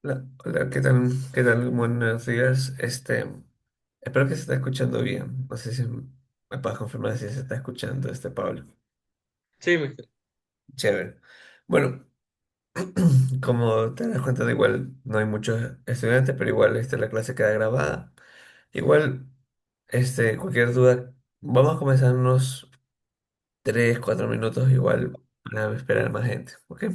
Hola, hola, ¿qué tal? ¿Qué tal? Buenos días. Espero que se esté escuchando bien. No sé si me puedes confirmar si se está escuchando, Pablo. Sí, Chévere. Bueno, como te das cuenta, de igual no hay muchos estudiantes, pero igual la clase queda grabada. Igual, cualquier duda, vamos a comenzar en unos 3 4 minutos, igual, para esperar a más gente, ¿ok?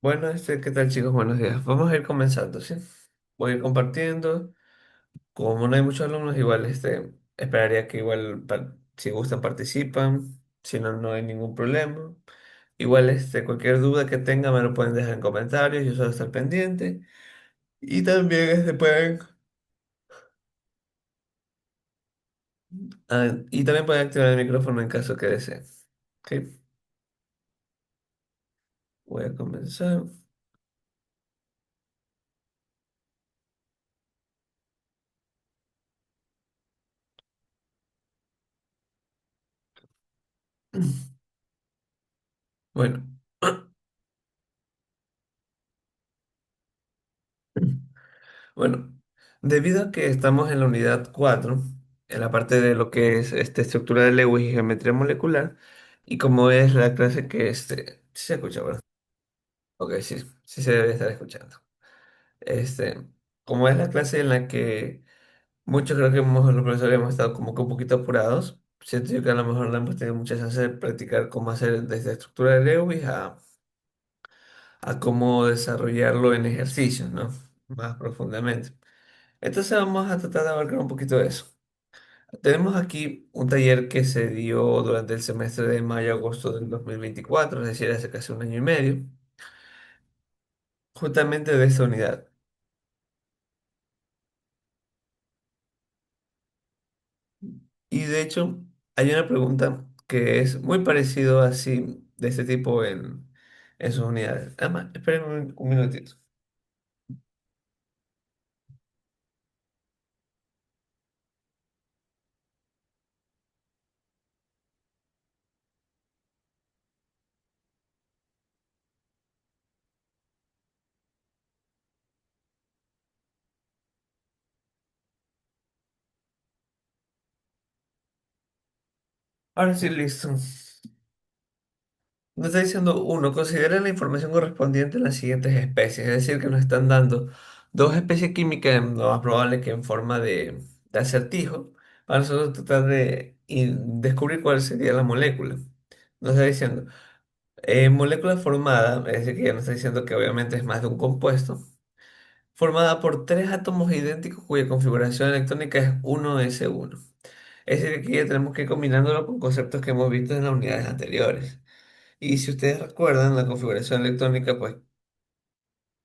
Bueno, ¿qué tal, chicos? Buenos días. Vamos a ir comenzando, ¿sí? Voy a ir compartiendo. Como no hay muchos alumnos, igual esperaría que igual si gustan participan, si no, no hay ningún problema. Igual cualquier duda que tengan me lo pueden dejar en comentarios, yo suelo estar pendiente. Y también y también pueden activar el micrófono en caso que deseen. ¿Ok? Voy a comenzar. Bueno. Bueno, debido a que estamos en la unidad 4, en la parte de lo que es estructura de Lewis y geometría molecular, y como es la clase que sí se escucha, ¿verdad? Ok, sí, sí se debe estar escuchando. Este, como es la clase en la que muchos creo que los profesores hemos estado como que un poquito apurados, siento yo que a lo mejor no hemos tenido muchas chances de practicar cómo hacer desde estructura de Lewis a cómo desarrollarlo en ejercicios, ¿no? Más profundamente. Entonces vamos a tratar de abarcar un poquito de eso. Tenemos aquí un taller que se dio durante el semestre de mayo-agosto del 2024, es decir, hace casi un año y medio, justamente de esta unidad. Y de hecho, hay una pregunta que es muy parecido así, de este tipo en sus unidades. Además, esperen un minutito. Ahora sí, listo. Nos está diciendo uno, considera la información correspondiente a las siguientes especies, es decir, que nos están dando dos especies químicas, lo más probable que en forma de acertijo, para nosotros tratar de descubrir cuál sería la molécula. Nos está diciendo, molécula formada, es decir, que ya nos está diciendo que obviamente es más de un compuesto, formada por tres átomos idénticos cuya configuración electrónica es 1s1. Es decir, que aquí ya tenemos que ir combinándolo con conceptos que hemos visto en las unidades anteriores. Y si ustedes recuerdan la configuración electrónica, pues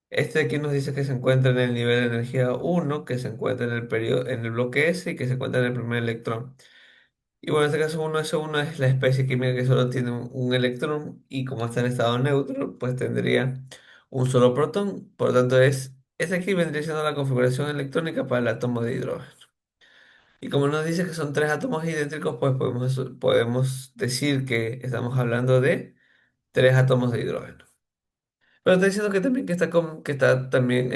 este de aquí nos dice que se encuentra en el nivel de energía 1, que se encuentra en el periodo, en el bloque S y que se encuentra en el primer electrón. Y bueno, en este caso 1s1 es la especie química que solo tiene un electrón y como está en estado neutro, pues tendría un solo protón. Por lo tanto, esta aquí vendría siendo la configuración electrónica para el átomo de hidrógeno. Y como nos dice que son tres átomos idénticos, pues podemos decir que estamos hablando de tres átomos de hidrógeno. Pero está diciendo que también que está también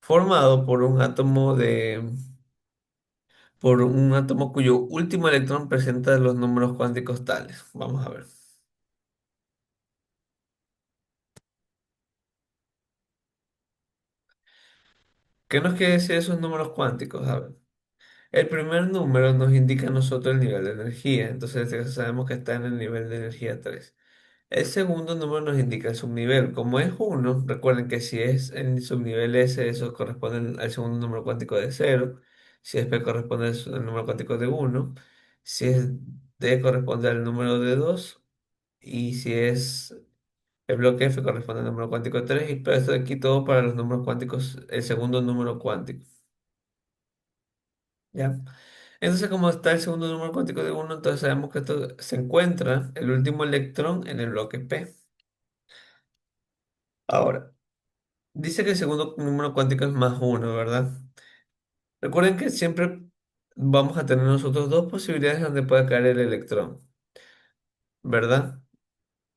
formado por un átomo cuyo último electrón presenta los números cuánticos tales. Vamos a ver. ¿Qué nos quiere decir esos números cuánticos? A ver. El primer número nos indica a nosotros el nivel de energía, entonces en este caso sabemos que está en el nivel de energía 3. El segundo número nos indica el subnivel. Como es uno, recuerden que si es el subnivel S, eso corresponde al segundo número cuántico de cero. Si es P, corresponde al número cuántico de uno. Si es D, corresponde al número de 2. Y si es el bloque F, corresponde al número cuántico de 3. Y todo esto de aquí todo para los números cuánticos, el segundo número cuántico. ¿Ya? Entonces, como está el segundo número cuántico de uno, entonces sabemos que esto se encuentra el último electrón en el bloque P. Ahora, dice que el segundo número cuántico es más uno, ¿verdad? Recuerden que siempre vamos a tener nosotros dos posibilidades donde pueda caer el electrón, ¿verdad?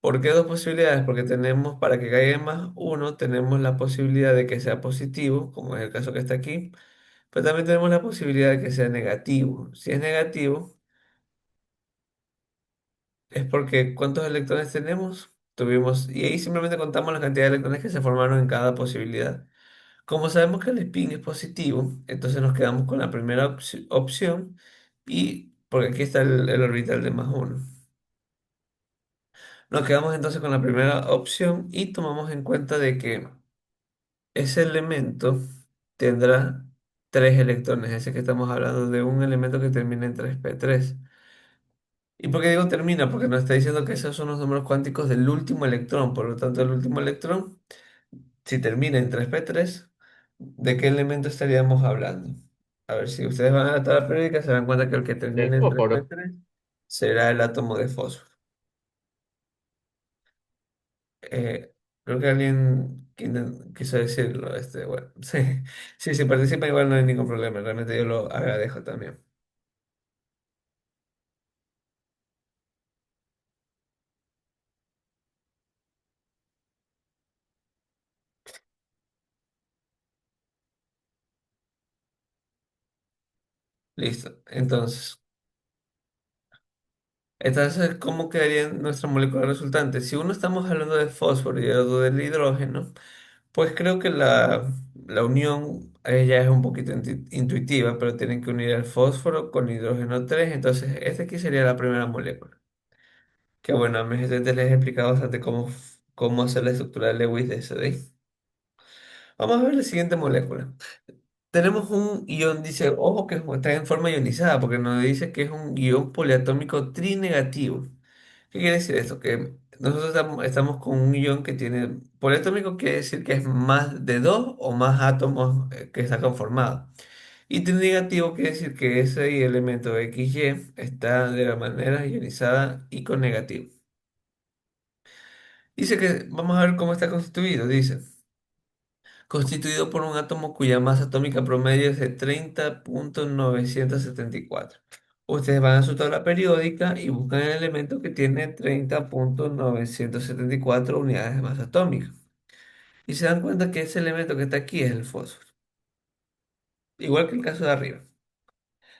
¿Por qué dos posibilidades? Porque tenemos, para que caiga en más uno, tenemos la posibilidad de que sea positivo, como es el caso que está aquí, pero también tenemos la posibilidad de que sea negativo. Si es negativo, es porque ¿cuántos electrones tenemos? Tuvimos, y ahí simplemente contamos la cantidad de electrones que se formaron en cada posibilidad. Como sabemos que el spin es positivo, entonces nos quedamos con la primera opción y porque aquí está el orbital de más uno. Nos quedamos entonces con la primera opción y tomamos en cuenta de que ese elemento tendrá tres electrones, ese que estamos hablando de un elemento que termina en 3p3. ¿Y por qué digo termina? Porque nos está diciendo que esos son los números cuánticos del último electrón, por lo tanto el último electrón, si termina en 3p3, ¿de qué elemento estaríamos hablando? A ver, si ustedes van a la tabla periódica, se dan cuenta que el que Del termina en fósforo. 3p3 será el átomo de fósforo. Eh, Creo que alguien quiso decirlo. Bueno, sí, sí, si participa igual no hay ningún problema, realmente yo lo agradezco también. Listo, entonces, ¿cómo quedaría nuestra molécula resultante? Si uno estamos hablando de fósforo y el otro del hidrógeno, pues creo que la unión ya es un poquito intuitiva, pero tienen que unir el fósforo con hidrógeno 3. Entonces esta aquí sería la primera molécula. Que bueno, a mis estudiantes les he explicado bastante cómo hacer la estructura de Lewis de SD. Vamos a ver la siguiente molécula. Tenemos un ion, dice, ojo que está en forma ionizada, porque nos dice que es un ion poliatómico trinegativo. ¿Qué quiere decir esto? Que nosotros estamos con un ion que tiene, poliatómico quiere decir que es más de dos o más átomos que está conformado. Y trinegativo quiere decir que ese elemento XY está de la manera ionizada y con negativo. Dice que, vamos a ver cómo está constituido, dice. Constituido por un átomo cuya masa atómica promedio es de 30,974. Ustedes van a su tabla periódica y buscan el elemento que tiene 30,974 unidades de masa atómica. Y se dan cuenta que ese elemento que está aquí es el fósforo. Igual que el caso de arriba.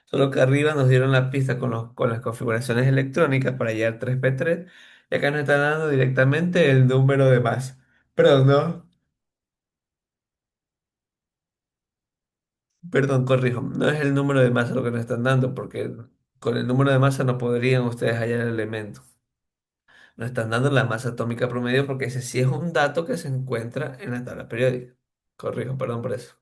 Solo que arriba nos dieron la pista con las configuraciones electrónicas para hallar 3p3. Y acá nos están dando directamente el número de masa. Perdón, no. Perdón, corrijo, no es el número de masa lo que nos están dando, porque con el número de masa no podrían ustedes hallar el elemento. Nos están dando la masa atómica promedio porque ese sí es un dato que se encuentra en la tabla periódica. corrijo, perdón por eso.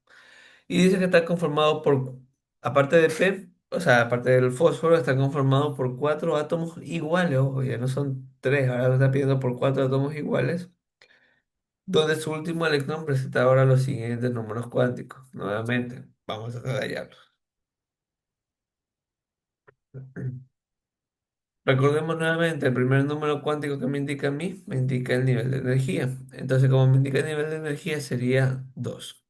Y dice que está conformado por, aparte de P, o sea, aparte del fósforo, está conformado por cuatro átomos iguales, ojo, ya no son tres, ahora me está pidiendo por cuatro átomos iguales, donde su último electrón presenta ahora los siguientes números cuánticos. Nuevamente, vamos a detallarlos. Recordemos nuevamente, el primer número cuántico que me indica a mí, me indica el nivel de energía. Entonces, como me indica el nivel de energía, sería 2.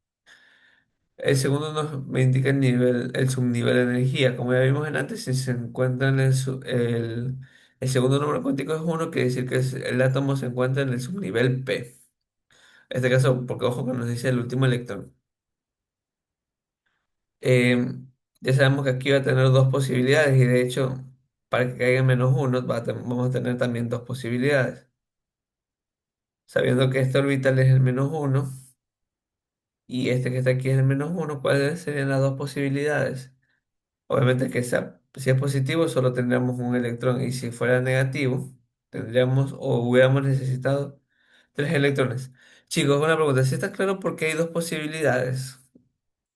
El segundo me indica el subnivel de energía. Como ya vimos en antes, si se encuentra en el segundo número cuántico es uno, quiere decir que el átomo se encuentra en el subnivel P. En este caso, porque ojo que nos dice el último electrón. Eh, ya sabemos que aquí va a tener dos posibilidades y de hecho, para que caiga en menos uno, vamos a tener también dos posibilidades. Sabiendo que este orbital es el menos uno y este que está aquí es el menos uno, ¿cuáles serían las dos posibilidades? Obviamente que si es positivo solo tendríamos un electrón y si fuera negativo tendríamos o hubiéramos necesitado tres electrones. Chicos, una pregunta, ¿si está claro por qué hay dos posibilidades?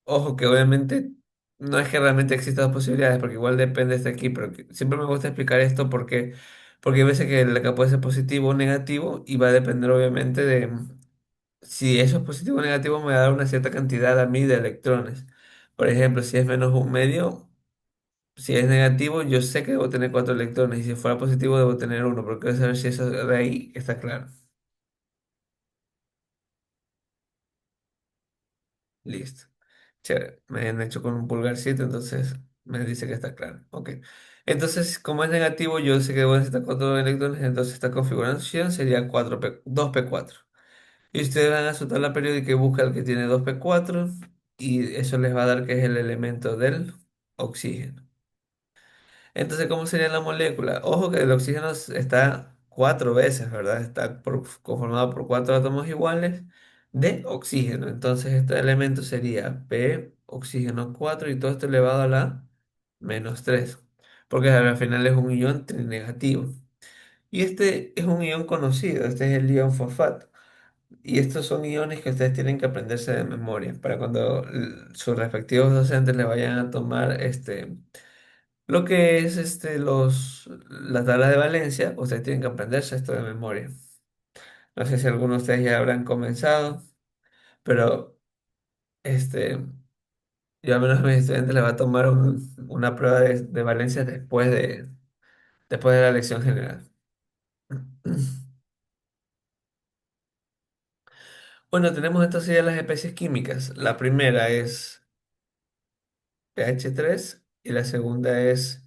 Ojo que obviamente no es que realmente existan dos posibilidades porque igual depende de aquí, pero siempre me gusta explicar esto porque hay veces que el campo puede ser positivo o negativo y va a depender obviamente de si eso es positivo o negativo me va a dar una cierta cantidad a mí de electrones. Por ejemplo, si es menos un medio. Si es negativo, yo sé que debo tener cuatro electrones y si fuera positivo debo tener uno, pero quiero saber si eso de ahí está claro. Listo. Chévere. Me han hecho con un pulgarcito, entonces me dice que está claro. Ok. Entonces, como es negativo, yo sé que debo necesitar cuatro electrones, entonces esta configuración sería 2p4. Y ustedes van a su tabla periódica y buscan el que tiene 2p4 y eso les va a dar que es el elemento del oxígeno. Entonces, ¿cómo sería la molécula? Ojo que el oxígeno está cuatro veces, ¿verdad? Está conformado por cuatro átomos iguales de oxígeno. Entonces, este elemento sería P, oxígeno 4 y todo esto elevado a la -3, porque al final es un ion trinegativo. Y este es un ion conocido, este es el ion fosfato. Y estos son iones que ustedes tienen que aprenderse de memoria para cuando sus respectivos docentes le vayan a tomar lo que es la tabla de valencia, ustedes tienen que aprenderse esto de memoria. No sé si algunos de ustedes ya habrán comenzado, pero este, yo al menos a mis estudiantes les va a tomar una prueba de valencia después de la lección general. Bueno, tenemos entonces ya las especies químicas. La primera es pH 3 y la segunda es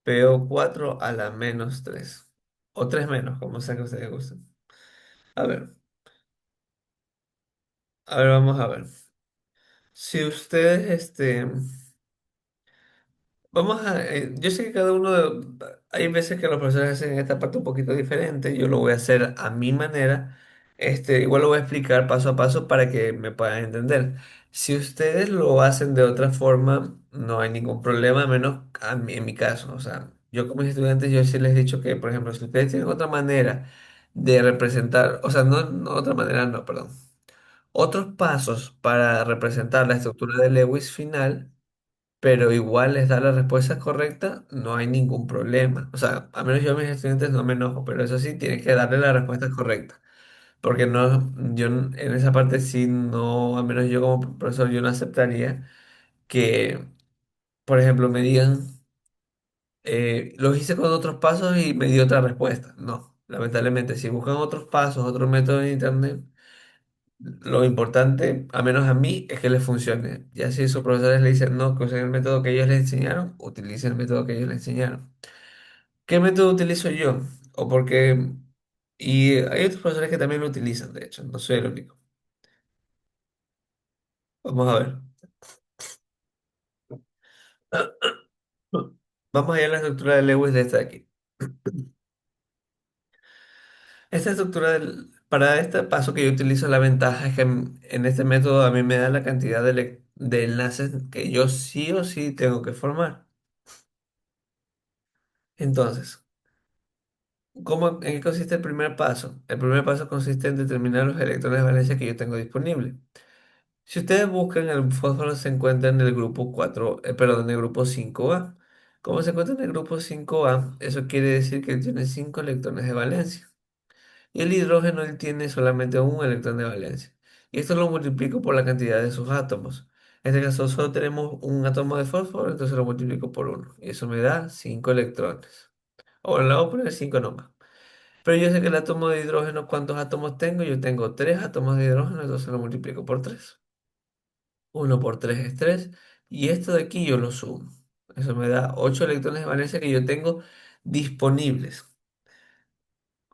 PO4 a la -3. O 3 menos, como sea que ustedes gusten. A ver, vamos a ver. Si ustedes, yo sé que cada uno, hay veces que los profesores hacen esta parte un poquito diferente, yo lo voy a hacer a mi manera, igual lo voy a explicar paso a paso para que me puedan entender. Si ustedes lo hacen de otra forma, no hay ningún problema, menos en mi caso, o sea, yo como mis estudiantes, yo sí les he dicho que, por ejemplo, si ustedes tienen otra manera de representar, o sea, no otra manera, no, perdón, otros pasos para representar la estructura de Lewis final, pero igual les da la respuesta correcta, no hay ningún problema. O sea, a menos yo a mis estudiantes no me enojo, pero eso sí, tienen que darle la respuesta correcta. Porque no, en esa parte sí no, al menos yo como profesor, yo no aceptaría que, por ejemplo, me digan, los hice con otros pasos y me dio otra respuesta. No, lamentablemente, si buscan otros pasos, otros métodos en internet, lo importante, a menos a mí, es que les funcione. Ya si sus profesores le dicen no, que usen el método que ellos les enseñaron, utilicen el método que ellos les enseñaron. ¿Qué método utilizo yo? O porque... Y hay otros profesores que también lo utilizan, de hecho, no soy el único. Vamos a ver. Vamos a ir a la estructura de Lewis de esta de aquí. Esta estructura para este paso que yo utilizo, la ventaja es que en este método a mí me da la cantidad de enlaces que yo sí o sí tengo que formar. Entonces, ¿en qué consiste el primer paso? El primer paso consiste en determinar los electrones de valencia que yo tengo disponibles. Si ustedes buscan, el fósforo se encuentra en el grupo 4, perdón, en el grupo 5A. Como se encuentra en el grupo 5A, eso quiere decir que él tiene 5 electrones de valencia. Y el hidrógeno él tiene solamente un electrón de valencia. Y esto lo multiplico por la cantidad de sus átomos. En este caso solo tenemos un átomo de fósforo, entonces lo multiplico por uno. Y eso me da 5 electrones. O le voy a poner 5 nomás. Pero yo sé que el átomo de hidrógeno, ¿cuántos átomos tengo? Yo tengo 3 átomos de hidrógeno, entonces lo multiplico por 3. Uno por 3 es 3. Y esto de aquí yo lo sumo. Eso me da 8 electrones de valencia que yo tengo disponibles.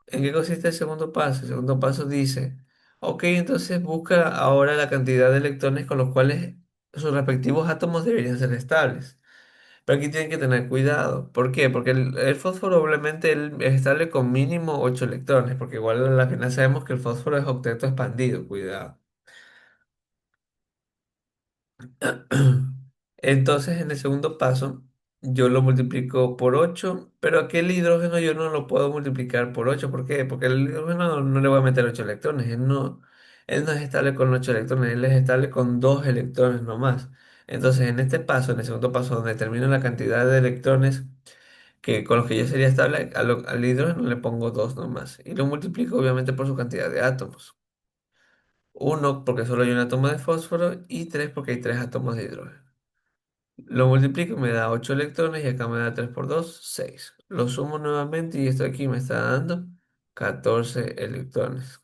¿En qué consiste el segundo paso? El segundo paso dice, ok, entonces busca ahora la cantidad de electrones con los cuales sus respectivos átomos deberían ser estables. Pero aquí tienen que tener cuidado. ¿Por qué? Porque el fósforo obviamente él es estable con mínimo 8 electrones, porque igual a la final sabemos que el fósforo es octeto expandido, cuidado. Entonces, en el segundo paso, yo lo multiplico por 8, pero aquí el hidrógeno yo no lo puedo multiplicar por 8. ¿Por qué? Porque el hidrógeno no le voy a meter 8 electrones. Él no es estable con 8 electrones, él es estable con 2 electrones nomás. Entonces, en este paso, en el segundo paso, donde determino la cantidad de electrones con los que yo sería estable, al hidrógeno le pongo 2 nomás. Y lo multiplico obviamente por su cantidad de átomos. Uno porque solo hay un átomo de fósforo y 3 porque hay 3 átomos de hidrógeno. Lo multiplico y me da 8 electrones y acá me da 3 por 2 6. Lo sumo nuevamente y esto aquí me está dando 14 electrones.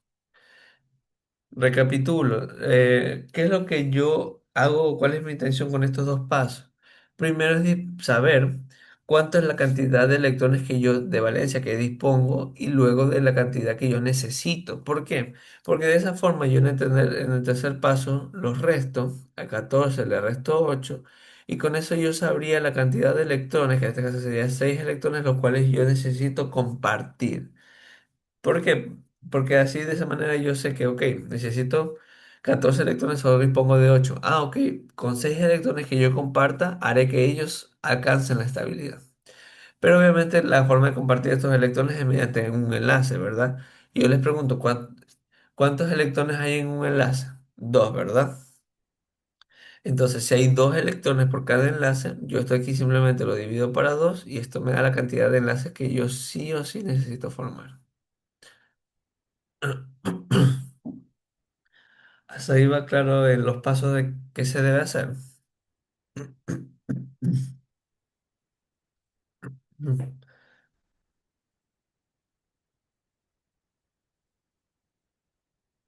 Recapitulo, ¿qué es lo que yo hago? ¿Cuál es mi intención con estos dos pasos? Primero es saber cuánto es la cantidad de electrones que yo de valencia que dispongo y luego de la cantidad que yo necesito. ¿Por qué? Porque de esa forma yo en el tercer paso los resto, a 14 le resto 8 y con eso yo sabría la cantidad de electrones, que en este caso sería 6 electrones, los cuales yo necesito compartir. ¿Por qué? Porque así de esa manera yo sé que, ok, necesito 14 electrones, solo dispongo de 8. Ah, ok, con 6 electrones que yo comparta, haré que ellos alcancen la estabilidad. Pero obviamente la forma de compartir estos electrones es mediante un enlace, ¿verdad? Y yo les pregunto, ¿cuántos electrones hay en un enlace? Dos, ¿verdad? Entonces, si hay dos electrones por cada enlace, yo esto aquí simplemente lo divido para dos y esto me da la cantidad de enlaces que yo sí o sí necesito formar. Hasta ahí va claro en los pasos de qué se debe hacer.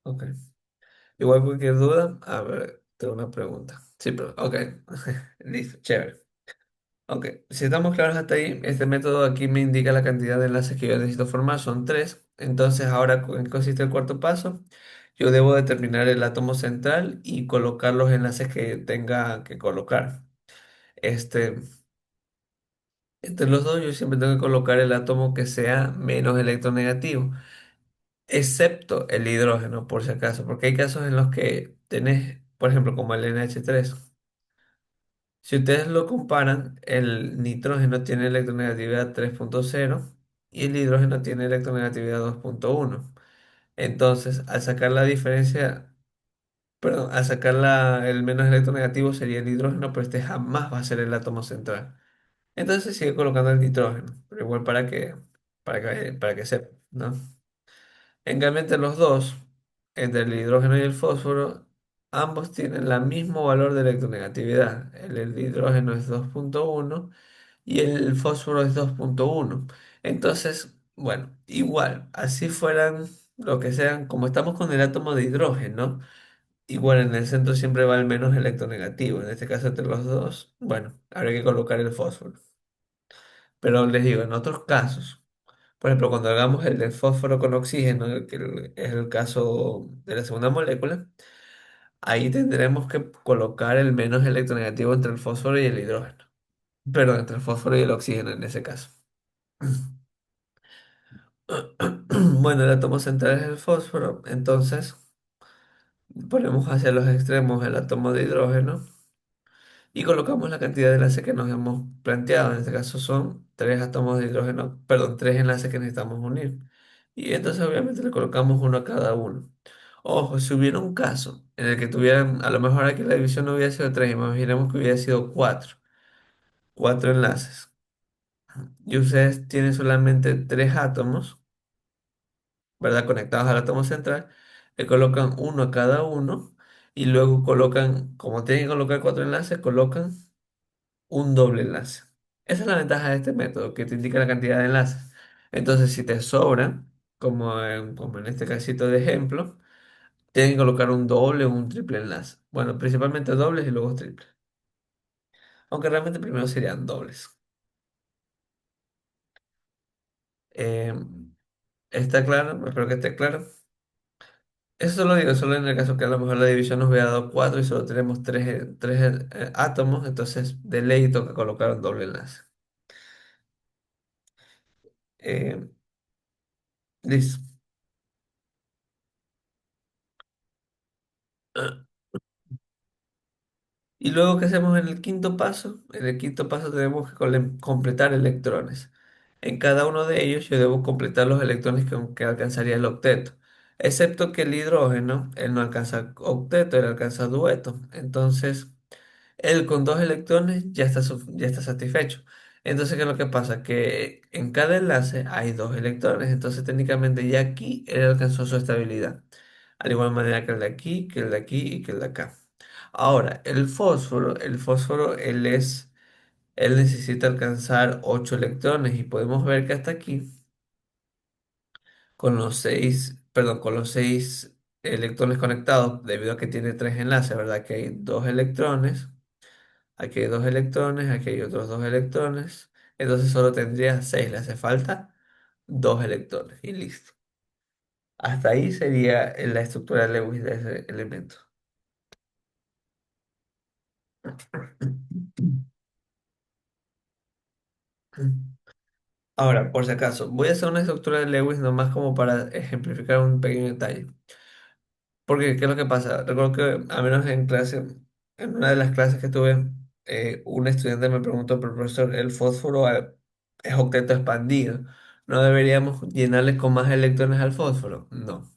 Ok. Igual cualquier duda, a ver, tengo una pregunta. Sí, pero, ok. Listo, chévere. Ok, si estamos claros hasta ahí, este método aquí me indica la cantidad de enlaces que yo necesito formar, son tres. Entonces, ahora, ¿en qué consiste el cuarto paso? Yo debo determinar el átomo central y colocar los enlaces que tenga que colocar. Este, entre los dos, yo siempre tengo que colocar el átomo que sea menos electronegativo. Excepto el hidrógeno, por si acaso, porque hay casos en los que tenés, por ejemplo, como el NH3. Si ustedes lo comparan, el nitrógeno tiene electronegatividad 3.0 y el hidrógeno tiene electronegatividad 2.1. Entonces, al sacar la diferencia, perdón, al sacar el menos electronegativo sería el hidrógeno, pero este jamás va a ser el átomo central. Entonces se sigue colocando el nitrógeno, pero igual para que sepa, ¿no? En cambio, entre los dos, entre el hidrógeno y el fósforo, ambos tienen el mismo valor de electronegatividad. El hidrógeno es 2.1 y el fósforo es 2.1. Entonces, bueno, igual, así fueran lo que sean, como estamos con el átomo de hidrógeno, igual en el centro siempre va el menos electronegativo. En este caso, entre los dos, bueno, habría que colocar el fósforo. Pero les digo, en otros casos. Por ejemplo, cuando hagamos el del fósforo con oxígeno, es el caso de la segunda molécula, ahí tendremos que colocar el menos electronegativo entre el fósforo y el hidrógeno. Perdón, entre el fósforo y el oxígeno en ese caso. Bueno, el átomo central es el fósforo, entonces ponemos hacia los extremos el átomo de hidrógeno y colocamos la cantidad de enlaces que nos hemos planteado. En este caso son tres átomos de hidrógeno, perdón, tres enlaces que necesitamos unir. Y entonces obviamente le colocamos uno a cada uno. Ojo, si hubiera un caso en el que tuvieran, a lo mejor aquí la división no hubiera sido 3, imaginemos que hubiera sido 4 enlaces. Y ustedes tienen solamente 3 átomos, ¿verdad? Conectados al átomo central, le colocan uno a cada uno y luego colocan, como tienen que colocar 4 enlaces, colocan un doble enlace. Esa es la ventaja de este método, que te indica la cantidad de enlaces. Entonces, si te sobra, como en este casito de ejemplo, tienen que colocar un doble o un triple enlace. Bueno, principalmente dobles y luego triples. Aunque realmente primero serían dobles. Eh, ¿Está claro? Espero que esté claro. Eso solo digo, solo en el caso que a lo mejor la división nos hubiera dado 4 y solo tenemos 3 átomos, entonces de ley toca colocar un doble enlace. Eh, Listo. Y luego, ¿qué hacemos en el quinto paso? En el quinto paso tenemos que completar electrones. En cada uno de ellos yo debo completar los electrones que alcanzaría el octeto. Excepto que el hidrógeno, él no alcanza octeto, él alcanza dueto. Entonces, él con 2 electrones ya está satisfecho. Entonces, ¿qué es lo que pasa? Que en cada enlace hay 2 electrones. Entonces, técnicamente ya aquí él alcanzó su estabilidad. Al igual manera que el de aquí, que el de aquí y que el de acá. Ahora, el fósforo, él necesita alcanzar 8 electrones y podemos ver que hasta aquí, con los 6 electrones conectados, debido a que tiene 3 enlaces, ¿verdad? Que hay 2 electrones. Aquí hay 2 electrones, aquí hay otros 2 electrones. Entonces solo tendría 6, le hace falta 2 electrones y listo. Hasta ahí sería la estructura de Lewis de ese elemento. Ahora, por si acaso, voy a hacer una estructura de Lewis nomás como para ejemplificar un pequeño detalle. Porque, ¿qué es lo que pasa? Recuerdo que, al menos en clase, en una de las clases que tuve, un estudiante me preguntó, pero profesor, ¿el fósforo es octeto expandido? ¿No deberíamos llenarle con más electrones al fósforo? No.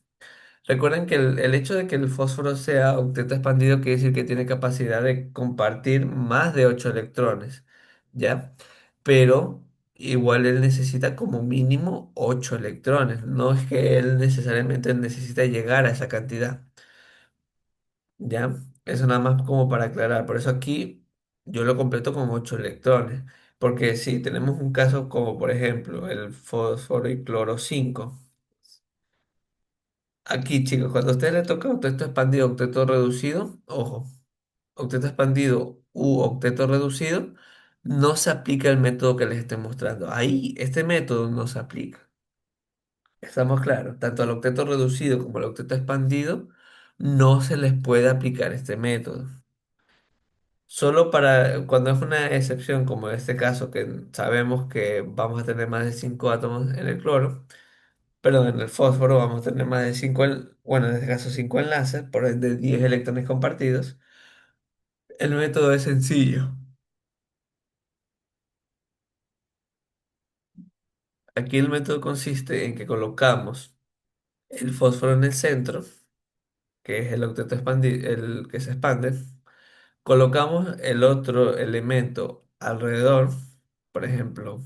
Recuerden que el hecho de que el fósforo sea octeto expandido quiere decir que tiene capacidad de compartir más de 8 electrones, ¿ya? Pero igual él necesita como mínimo 8 electrones. No es que él necesariamente necesita llegar a esa cantidad. ¿Ya? Eso nada más como para aclarar. Por eso aquí yo lo completo con 8 electrones. Porque si tenemos un caso como por ejemplo el fósforo y cloro 5. Aquí chicos, cuando a ustedes les toca octeto expandido, octeto reducido, ojo, octeto expandido u octeto reducido, no se aplica el método que les estoy mostrando. Ahí este método no se aplica. Estamos claros, tanto al octeto reducido como al octeto expandido no se les puede aplicar este método. Solo para cuando es una excepción, como en este caso, que sabemos que vamos a tener más de 5 átomos en el cloro, perdón, en el fósforo vamos a tener más de 5, bueno, en este caso 5 enlaces, por ende 10 electrones compartidos. El método es sencillo. Aquí el método consiste en que colocamos el fósforo en el centro, que es el octeto expandido, el que se expande. Colocamos el otro elemento alrededor, por ejemplo,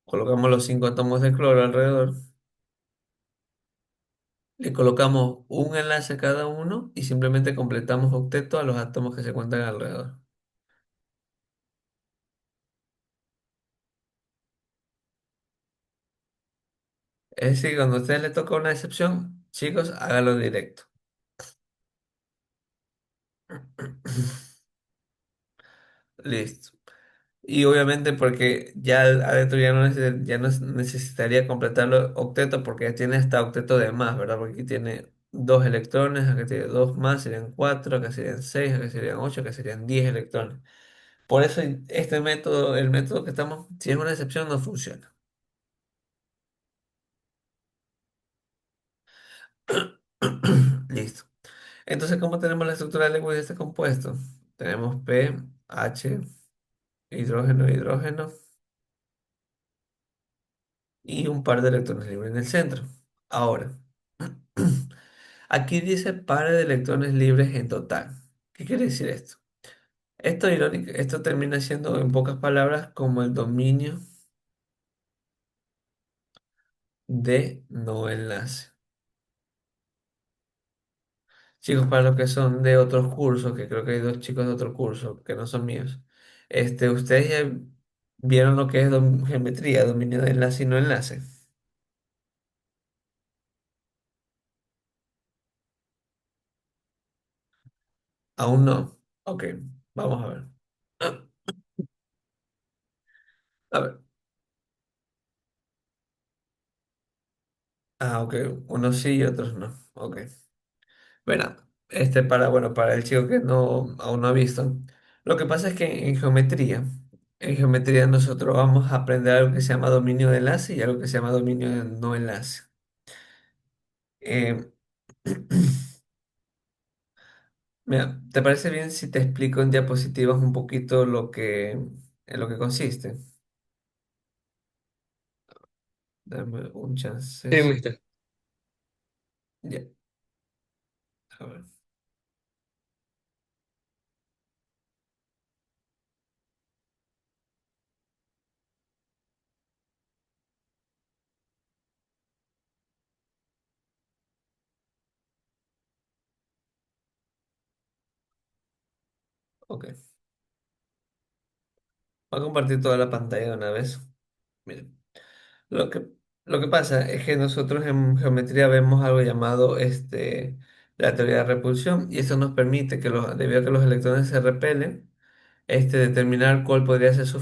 colocamos los 5 átomos de cloro alrededor. Le colocamos un enlace a cada uno y simplemente completamos octeto a los átomos que se encuentran alrededor. Es decir, cuando a ustedes les toca una excepción, chicos, háganlo directo. Listo. Y obviamente porque ya adentro ya no necesitaría completarlo octeto porque ya tiene hasta octeto de más, ¿verdad? Porque aquí tiene 2 electrones, acá tiene 2 más, serían 4, acá serían 6, acá serían 8, acá serían 10 electrones. Por eso este método, el método que estamos, si es una excepción, no funciona. Listo. Entonces, ¿cómo tenemos la estructura de Lewis de este compuesto? Tenemos P, H, hidrógeno, hidrógeno y un par de electrones libres en el centro. Ahora, Aquí dice pares de electrones libres en total. ¿Qué quiere decir esto? Esto irónico, esto termina siendo en pocas palabras como el dominio de no enlace. Chicos, para los que son de otros cursos, que creo que hay dos chicos de otro curso que no son míos, ¿ustedes ya vieron lo que es geometría, dominio de enlace y no enlace? Aún no. Ok, vamos a ver. A ver. Ah, ok. Unos sí y otros no. Ok. Bueno, bueno, para el chico que no, aún no ha visto, lo que pasa es que en geometría nosotros vamos a aprender algo que se llama dominio de enlace y algo que se llama dominio de no enlace. Eh, Mira, ¿te parece bien si te explico en diapositivas un poquito en lo que consiste? Dame un chance. Sí, mister. Ya, a ver, ok. Voy a compartir toda la pantalla de una vez. Miren, lo que, lo que pasa es que nosotros en geometría vemos algo llamado la teoría de repulsión y eso nos permite que debido a que los electrones se repelen, determinar cuál podría ser su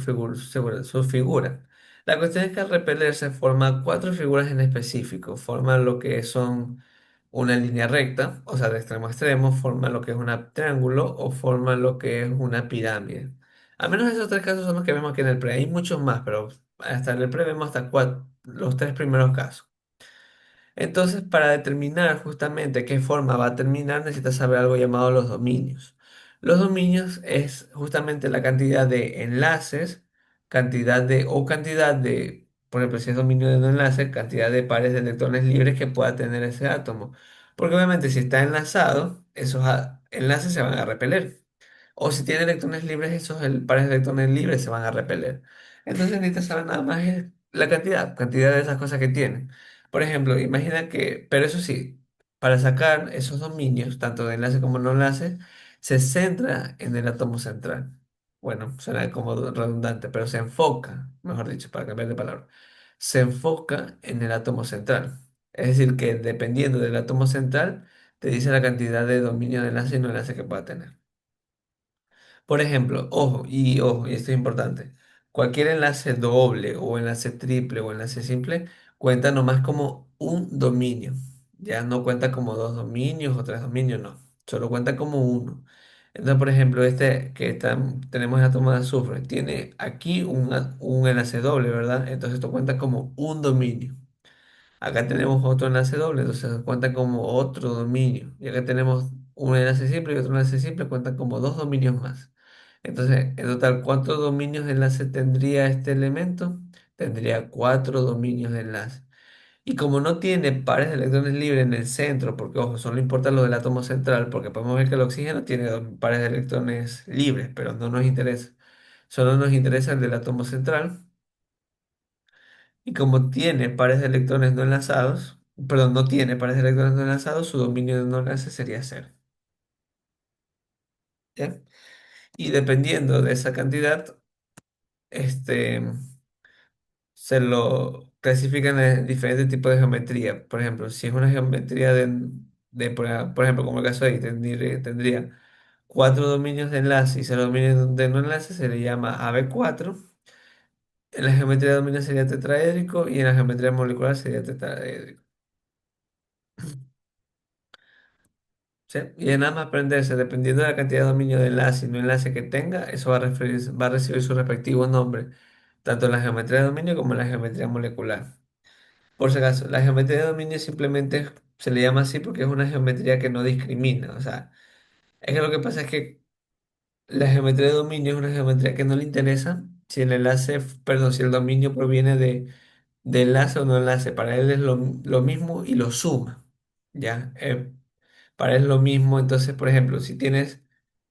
figura. La cuestión es que al repelerse forma cuatro figuras en específico. Forma lo que son una línea recta, o sea, de extremo a extremo, forma lo que es un triángulo o forma lo que es una pirámide. Al menos esos tres casos son los que vemos aquí en el pre. Hay muchos más, pero hasta en el pre vemos hasta los tres primeros casos. Entonces, para determinar justamente qué forma va a terminar, necesitas saber algo llamado los dominios. Los dominios es justamente la cantidad de enlaces, cantidad de, por ejemplo, si es dominio de un enlace, cantidad de pares de electrones libres que pueda tener ese átomo. Porque obviamente si está enlazado, esos enlaces se van a repeler. O si tiene electrones libres, pares de electrones libres se van a repeler. Entonces necesitas saber nada más es la cantidad de esas cosas que tiene. Por ejemplo, imagina que, pero eso sí, para sacar esos dominios, tanto de enlace como no enlace, se centra en el átomo central. Bueno, suena como redundante, pero se enfoca, mejor dicho, para cambiar de palabra, se enfoca en el átomo central. Es decir, que dependiendo del átomo central, te dice la cantidad de dominio de enlace y no enlace que pueda tener. Por ejemplo, ojo, y esto es importante, cualquier enlace doble o enlace triple o enlace simple cuenta nomás como un dominio. Ya no cuenta como dos dominios o tres dominios, no. Solo cuenta como uno. Entonces, por ejemplo, tenemos el átomo de azufre, tiene aquí un enlace doble, ¿verdad? Entonces esto cuenta como un dominio. Acá tenemos otro enlace doble, entonces cuenta como otro dominio. Y acá tenemos un enlace simple y otro enlace simple, cuentan como dos dominios más. Entonces, en total, ¿cuántos dominios de enlace tendría este elemento? Tendría cuatro dominios de enlace. Y como no tiene pares de electrones libres en el centro, porque ojo, solo importa lo del átomo central, porque podemos ver que el oxígeno tiene dos pares de electrones libres, pero no nos interesa. Solo nos interesa el del átomo central. Y como tiene pares de electrones no enlazados, perdón, no tiene pares de electrones no enlazados, su dominio de no enlace sería cero. ¿Ya? Y dependiendo de esa cantidad, este, se lo clasifican en diferentes tipos de geometría. Por ejemplo, si es una geometría por ejemplo, como el caso de ahí, tendría cuatro dominios de enlace y cero dominios de no enlace, se le llama AB4. En la geometría de dominio sería tetraédrico y en la geometría molecular sería tetraédrico. ¿Sí? Y es nada más aprenderse, dependiendo de la cantidad de dominio de enlace y no enlace que tenga, eso va a recibir su respectivo nombre, tanto en la geometría de dominio como en la geometría molecular. Por si acaso, la geometría de dominio simplemente se le llama así porque es una geometría que no discrimina. O sea, es que lo que pasa es que la geometría de dominio es una geometría que no le interesa si el enlace, perdón, si el dominio proviene de enlace o no enlace. Para él es lo mismo y lo suma. ¿Ya? para es lo mismo. Entonces, por ejemplo, si tienes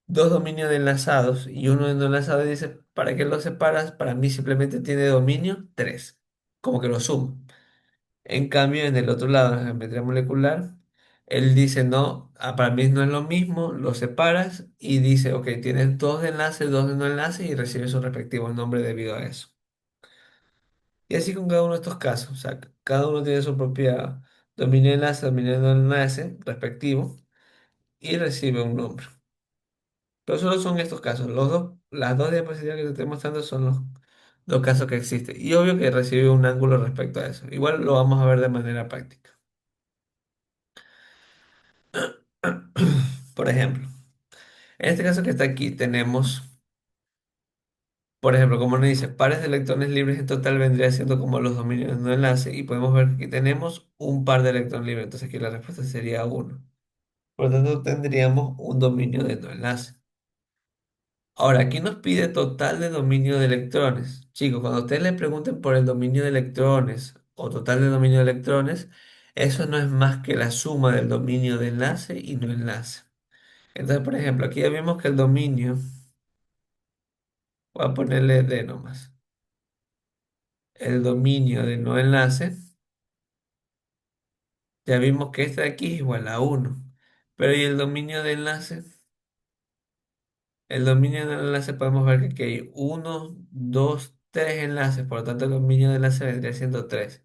dos dominios enlazados y uno no enlazado, dice, ¿para qué lo separas? Para mí simplemente tiene dominio 3, como que lo sumo. En cambio, en el otro lado, en la geometría molecular, él dice, no, para mí no es lo mismo, lo separas y dice, ok, tienes dos enlaces, dos no enlaces y recibes su respectivo nombre debido a eso. Y así con cada uno de estos casos, o sea, cada uno tiene su propia dominio enlace, dominio no enlace respectivo y recibe un nombre. Pero solo son estos casos, las dos diapositivas que te estoy mostrando son los dos casos que existen. Y obvio que recibe un ángulo respecto a eso. Igual lo vamos a ver de manera práctica. Por ejemplo, en este caso que está aquí tenemos, por ejemplo, como nos dice, pares de electrones libres en total vendría siendo como los dominios de no enlace y podemos ver que aquí tenemos un par de electrones libres, entonces aquí la respuesta sería uno. Por lo tanto, tendríamos un dominio de no enlace. Ahora, aquí nos pide total de dominio de electrones. Chicos, cuando ustedes le pregunten por el dominio de electrones o total de dominio de electrones, eso no es más que la suma del dominio de enlace y no enlace. Entonces, por ejemplo, aquí ya vimos que el dominio, voy a ponerle D nomás. El dominio de no enlace, ya vimos que este de aquí es igual a uno. Pero ¿y el dominio de enlace? El dominio de enlace podemos ver que aquí hay uno, 2, 3 enlaces, por lo tanto el dominio de enlace vendría siendo 3.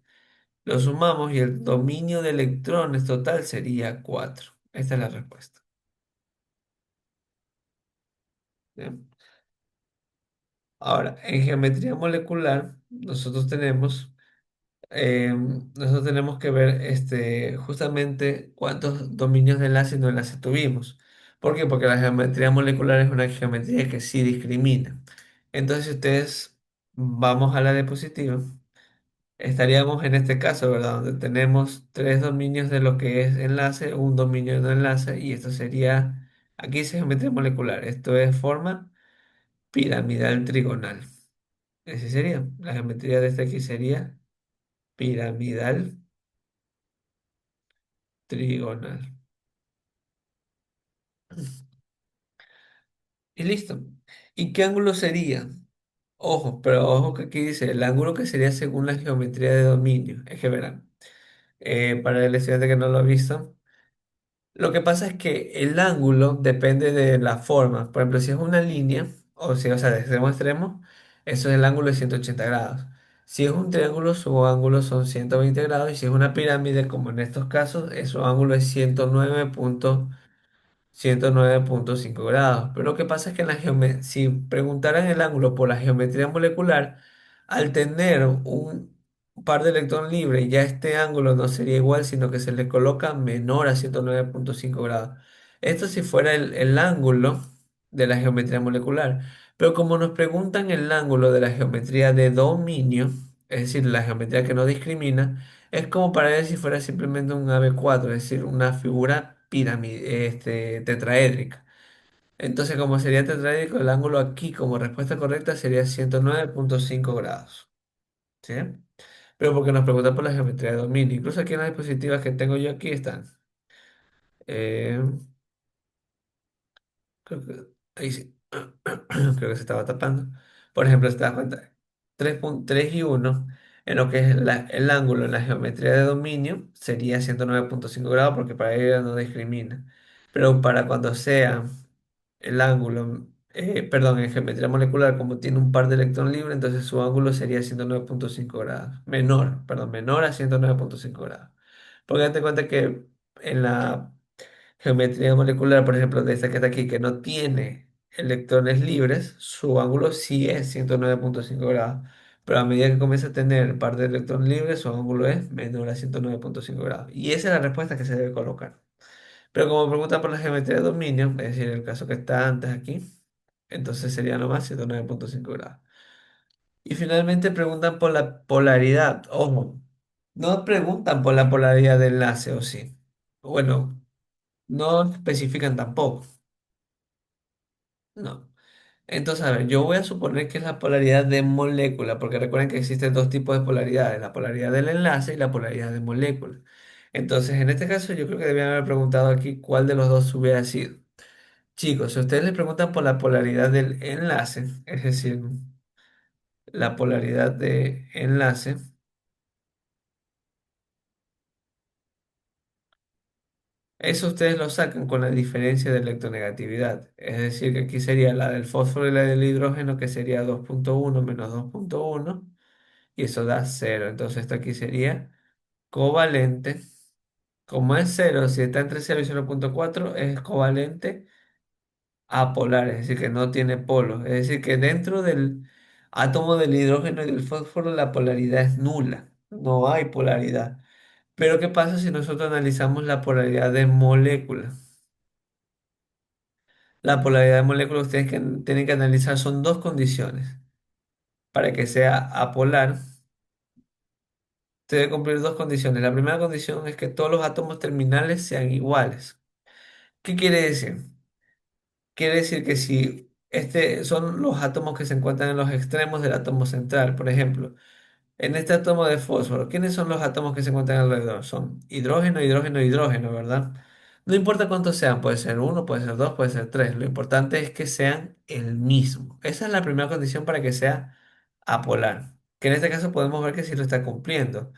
Lo sumamos y el dominio de electrones total sería 4. Esta es la respuesta. Bien. Ahora, en geometría molecular, nosotros tenemos que ver justamente cuántos dominios de enlace y no enlace tuvimos. ¿Por qué? Porque la geometría molecular es una geometría que sí discrimina. Entonces, si ustedes vamos a la diapositiva, estaríamos en este caso, ¿verdad? Donde tenemos tres dominios de lo que es enlace, un dominio de no enlace, y esto sería, aquí dice geometría molecular, esto es forma piramidal trigonal. Ese sería, la geometría de este aquí sería piramidal trigonal. Y listo. ¿Y qué ángulo sería? Ojo, pero ojo que aquí dice el ángulo que sería según la geometría de dominio. Es que verán, para el estudiante que no lo ha visto, lo que pasa es que el ángulo depende de la forma. Por ejemplo, si es una línea, o si, o sea, de extremo a extremo, eso es el ángulo de 180 grados. Si es un triángulo, su ángulo son 120 grados. Y si es una pirámide, como en estos casos, su ángulo es 109,5 grados. Pero lo que pasa es que si preguntaran el ángulo por la geometría molecular, al tener un par de electrón libre, ya este ángulo no sería igual, sino que se le coloca menor a 109,5 grados. Esto si fuera el ángulo de la geometría molecular. Pero como nos preguntan el ángulo de la geometría de dominio, es decir, la geometría que no discrimina, es como para ver si fuera simplemente un AB4, es decir, una figura tetraédrica. Entonces, como sería tetraédrico, el ángulo aquí como respuesta correcta sería 109,5 grados. ¿Sí? Pero porque nos preguntan por la geometría de dominio. Incluso aquí en las diapositivas que tengo yo aquí están. Eh, Creo que, ahí sí. Creo que se estaba tapando. Por ejemplo, si te das cuenta, 3,3 y 1 en lo que es el ángulo en la geometría de dominio sería 109,5 grados porque para ella no discrimina. Pero para cuando sea el ángulo, perdón, en geometría molecular, como tiene un par de electrón libre, entonces su ángulo sería 109,5 grados. Menor, perdón, menor a 109,5 grados. Porque date cuenta que en la geometría molecular, por ejemplo, de esta que está aquí, que no tiene electrones libres, su ángulo sí es 109,5 grados. Pero a medida que comienza a tener par de electrones libres, su ángulo es menor a 109,5 grados. Y esa es la respuesta que se debe colocar. Pero como pregunta por la geometría de dominio, es decir, el caso que está antes aquí, entonces sería nomás 109,5 grados. Y finalmente preguntan por la polaridad. Ojo, no preguntan por la polaridad del enlace, ¿o sí? Bueno, no especifican tampoco. No. Entonces, a ver, yo voy a suponer que es la polaridad de molécula, porque recuerden que existen dos tipos de polaridades, la polaridad del enlace y la polaridad de molécula. Entonces, en este caso, yo creo que debían haber preguntado aquí cuál de los dos hubiera sido. Chicos, si ustedes les preguntan por la polaridad del enlace, es decir, la polaridad de enlace, eso ustedes lo sacan con la diferencia de electronegatividad. Es decir, que aquí sería la del fósforo y la del hidrógeno, que sería 2,1 menos 2,1, y eso da cero. Entonces, esto aquí sería covalente. Como es cero, si está entre 0 y 0,4 es covalente apolar, es decir, que no tiene polos. Es decir, que dentro del átomo del hidrógeno y del fósforo la polaridad es nula, no hay polaridad. Pero ¿qué pasa si nosotros analizamos la polaridad de molécula? La polaridad de molécula ustedes tienen que analizar son dos condiciones. Para que sea apolar, debe cumplir dos condiciones. La primera condición es que todos los átomos terminales sean iguales. ¿Qué quiere decir? Quiere decir que si son los átomos que se encuentran en los extremos del átomo central, por ejemplo, en este átomo de fósforo, ¿quiénes son los átomos que se encuentran alrededor? Son hidrógeno, hidrógeno, hidrógeno, ¿verdad? No importa cuántos sean, puede ser uno, puede ser dos, puede ser tres. Lo importante es que sean el mismo. Esa es la primera condición para que sea apolar. Que en este caso podemos ver que sí lo está cumpliendo.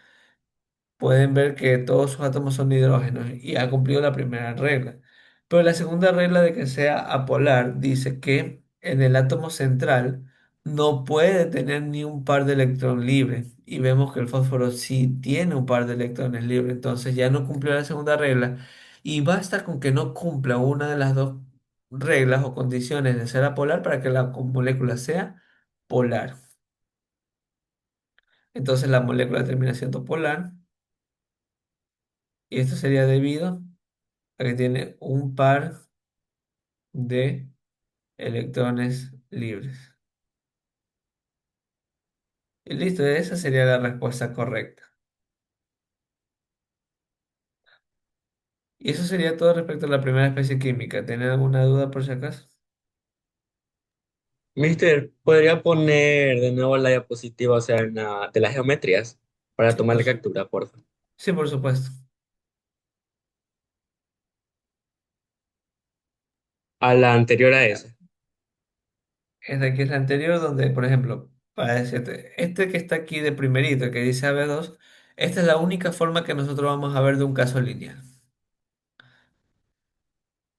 Pueden ver que todos sus átomos son hidrógenos y ha cumplido la primera regla. Pero la segunda regla de que sea apolar dice que en el átomo central no puede tener ni un par de electrón libre. Y vemos que el fósforo sí tiene un par de electrones libres. Entonces ya no cumplió la segunda regla. Y basta con que no cumpla una de las dos reglas o condiciones de ser apolar para que la molécula sea polar. Entonces la molécula termina siendo polar. Y esto sería debido a que tiene un par de electrones libres. Y listo, esa sería la respuesta correcta. Y eso sería todo respecto a la primera especie química. ¿Tienen alguna duda por si acaso? Mister, ¿podría poner de nuevo la diapositiva, o sea, de las geometrías, para Sí, por, tomarle captura, por favor? sí, por supuesto. A la anterior a esa. Esta aquí es la anterior donde, por ejemplo, para decirte, este que está aquí de primerito, que dice AB2, esta es la única forma que nosotros vamos a ver de un caso lineal.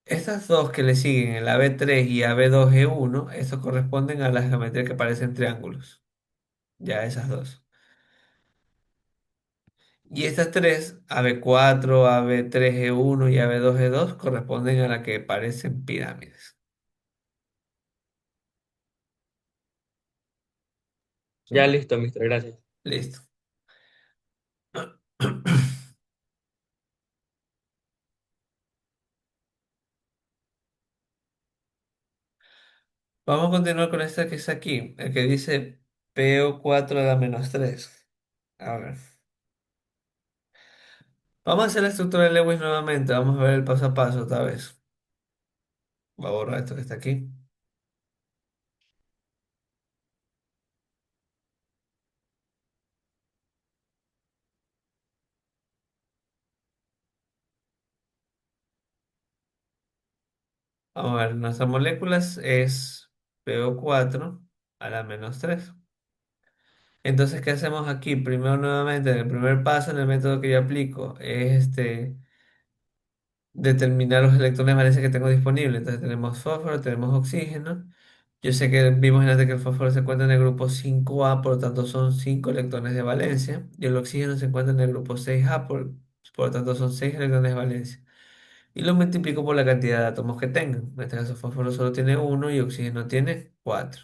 Estas dos que le siguen, el AB3 y AB2G1, estos corresponden a las geometrías que parecen triángulos. Ya esas dos. Y estas tres, AB4, AB3G1 y AB2G2, corresponden a la que parecen pirámides. Ya ¿Sí? listo, mister, gracias. Listo. Vamos a continuar con esta que es aquí, el que dice PO4 a la -3. A ver. Vamos a hacer la estructura de Lewis nuevamente. Vamos a ver el paso a paso otra vez. Voy a borrar esto que está aquí. Vamos a ver, nuestras moléculas es PO4 a la -3. Entonces, ¿qué hacemos aquí? Primero, nuevamente, en el primer paso, en el método que yo aplico, es determinar los electrones de valencia que tengo disponibles. Entonces, tenemos fósforo, tenemos oxígeno. Yo sé que vimos antes que el fósforo se encuentra en el grupo 5A, por lo tanto, son 5 electrones de valencia. Y el oxígeno se encuentra en el grupo 6A, por lo tanto, son 6 electrones de valencia. Y lo multiplico por la cantidad de átomos que tengan. En este caso, fósforo solo tiene uno y oxígeno tiene 4.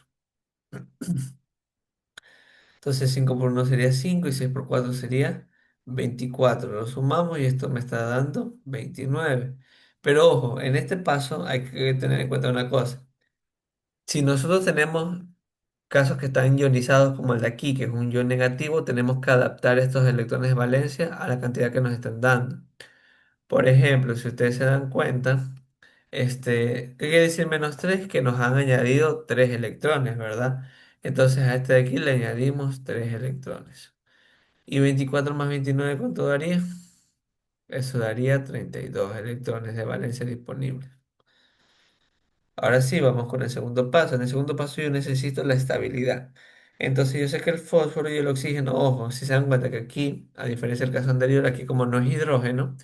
Entonces 5 por uno sería 5 y 6 por 4 sería 24. Lo sumamos y esto me está dando 29. Pero ojo, en este paso hay que tener en cuenta una cosa. Si nosotros tenemos casos que están ionizados como el de aquí, que es un ion negativo, tenemos que adaptar estos electrones de valencia a la cantidad que nos están dando. Por ejemplo, si ustedes se dan cuenta, ¿qué quiere decir -3? Que nos han añadido 3 electrones, ¿verdad? Entonces a este de aquí le añadimos 3 electrones. ¿Y 24 más 29 cuánto daría? Eso daría 32 electrones de valencia disponibles. Ahora sí, vamos con el segundo paso. En el segundo paso yo necesito la estabilidad. Entonces yo sé que el fósforo y el oxígeno, ojo, si se dan cuenta que aquí, a diferencia del caso anterior, aquí como no es hidrógeno,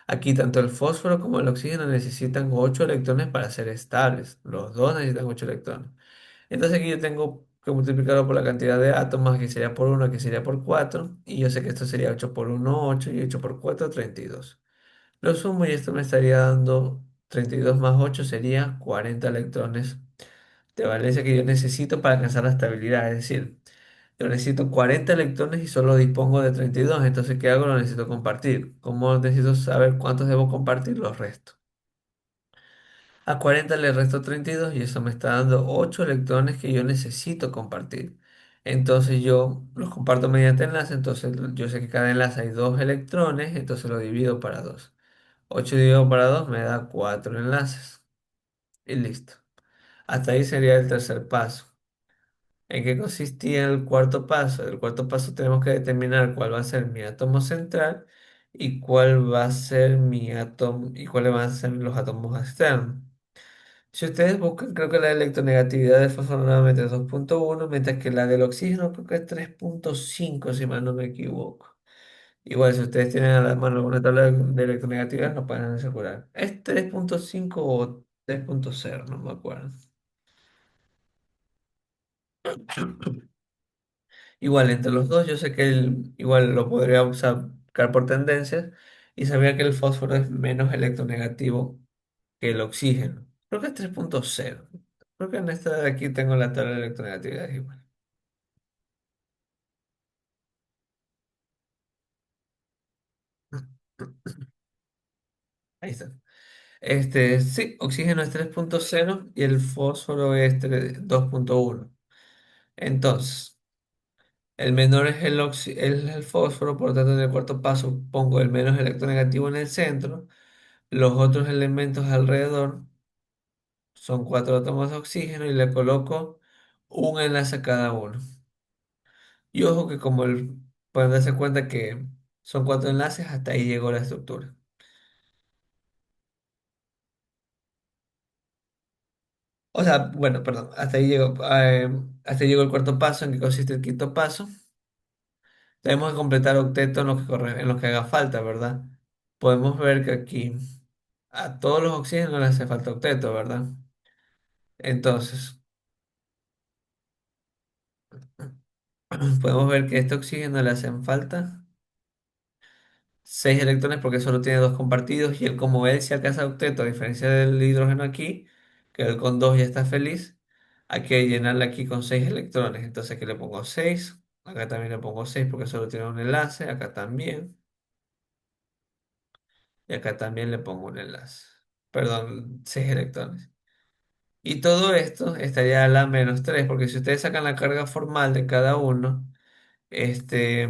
aquí tanto el fósforo como el oxígeno necesitan 8 electrones para ser estables. Los dos necesitan 8 electrones. Entonces aquí yo tengo que multiplicarlo por la cantidad de átomos, que sería por uno, que sería por 4, y yo sé que esto sería 8 por uno 8 y 8 por 4 32. Lo sumo y esto me estaría dando 32 más 8 sería 40 electrones de valencia que yo necesito para alcanzar la estabilidad. Es decir, yo necesito 40 electrones y solo dispongo de 32. Entonces, ¿qué hago? Lo necesito compartir. ¿Cómo necesito saber cuántos debo compartir? Los resto. A 40 le resto 32 y eso me está dando 8 electrones que yo necesito compartir. Entonces yo los comparto mediante enlace, entonces yo sé que cada enlace hay 2 electrones, entonces lo divido para 2. 8 dividido para 2 me da 4 enlaces y listo. Hasta ahí sería el tercer paso. ¿En qué consistía el cuarto paso? El cuarto paso tenemos que determinar cuál va a ser mi átomo central y cuál va a ser mi átomo y cuáles van a ser los átomos externos. Si ustedes buscan, creo que la electronegatividad del fósforo nuevamente es 2,1, mientras que la del oxígeno creo que es 3,5 si mal no me equivoco. Igual, si ustedes tienen a la mano alguna tabla de electronegatividad, nos pueden asegurar. ¿Es 3,5 o 3,0? No me acuerdo. Igual, entre los dos, yo sé que igual lo podría sacar por tendencias y sabía que el fósforo es menos electronegativo que el oxígeno. Creo que es 3,0. Creo que en esta de aquí tengo la tabla de electronegatividad igual. Ahí está. Sí, oxígeno es 3,0 y el fósforo es 2,1. Entonces, el menor es el fósforo, por lo tanto, en el cuarto paso pongo el menos electronegativo en el centro. Los otros elementos alrededor son 4 átomos de oxígeno y le coloco un enlace a cada uno. Y ojo que pueden darse cuenta que son 4 enlaces, hasta ahí llegó la estructura. O sea, bueno, perdón, hasta ahí llegó el cuarto paso. ¿En qué consiste el quinto paso? Tenemos que completar octetos en los que haga falta, ¿verdad? Podemos ver que aquí a todos los oxígenos les hace falta octeto, ¿verdad? Entonces, podemos ver que a este oxígeno le hacen falta 6 electrones porque solo tiene 2 compartidos y él como él se alcanza octeto, a diferencia del hidrógeno aquí, que él con 2 ya está feliz, hay que llenarle aquí con 6 electrones. Entonces aquí le pongo 6, acá también le pongo 6 porque solo tiene un enlace, acá también, y acá también le pongo un enlace. Perdón, 6 electrones. Y todo esto estaría a la -3 porque si ustedes sacan la carga formal de cada uno, este,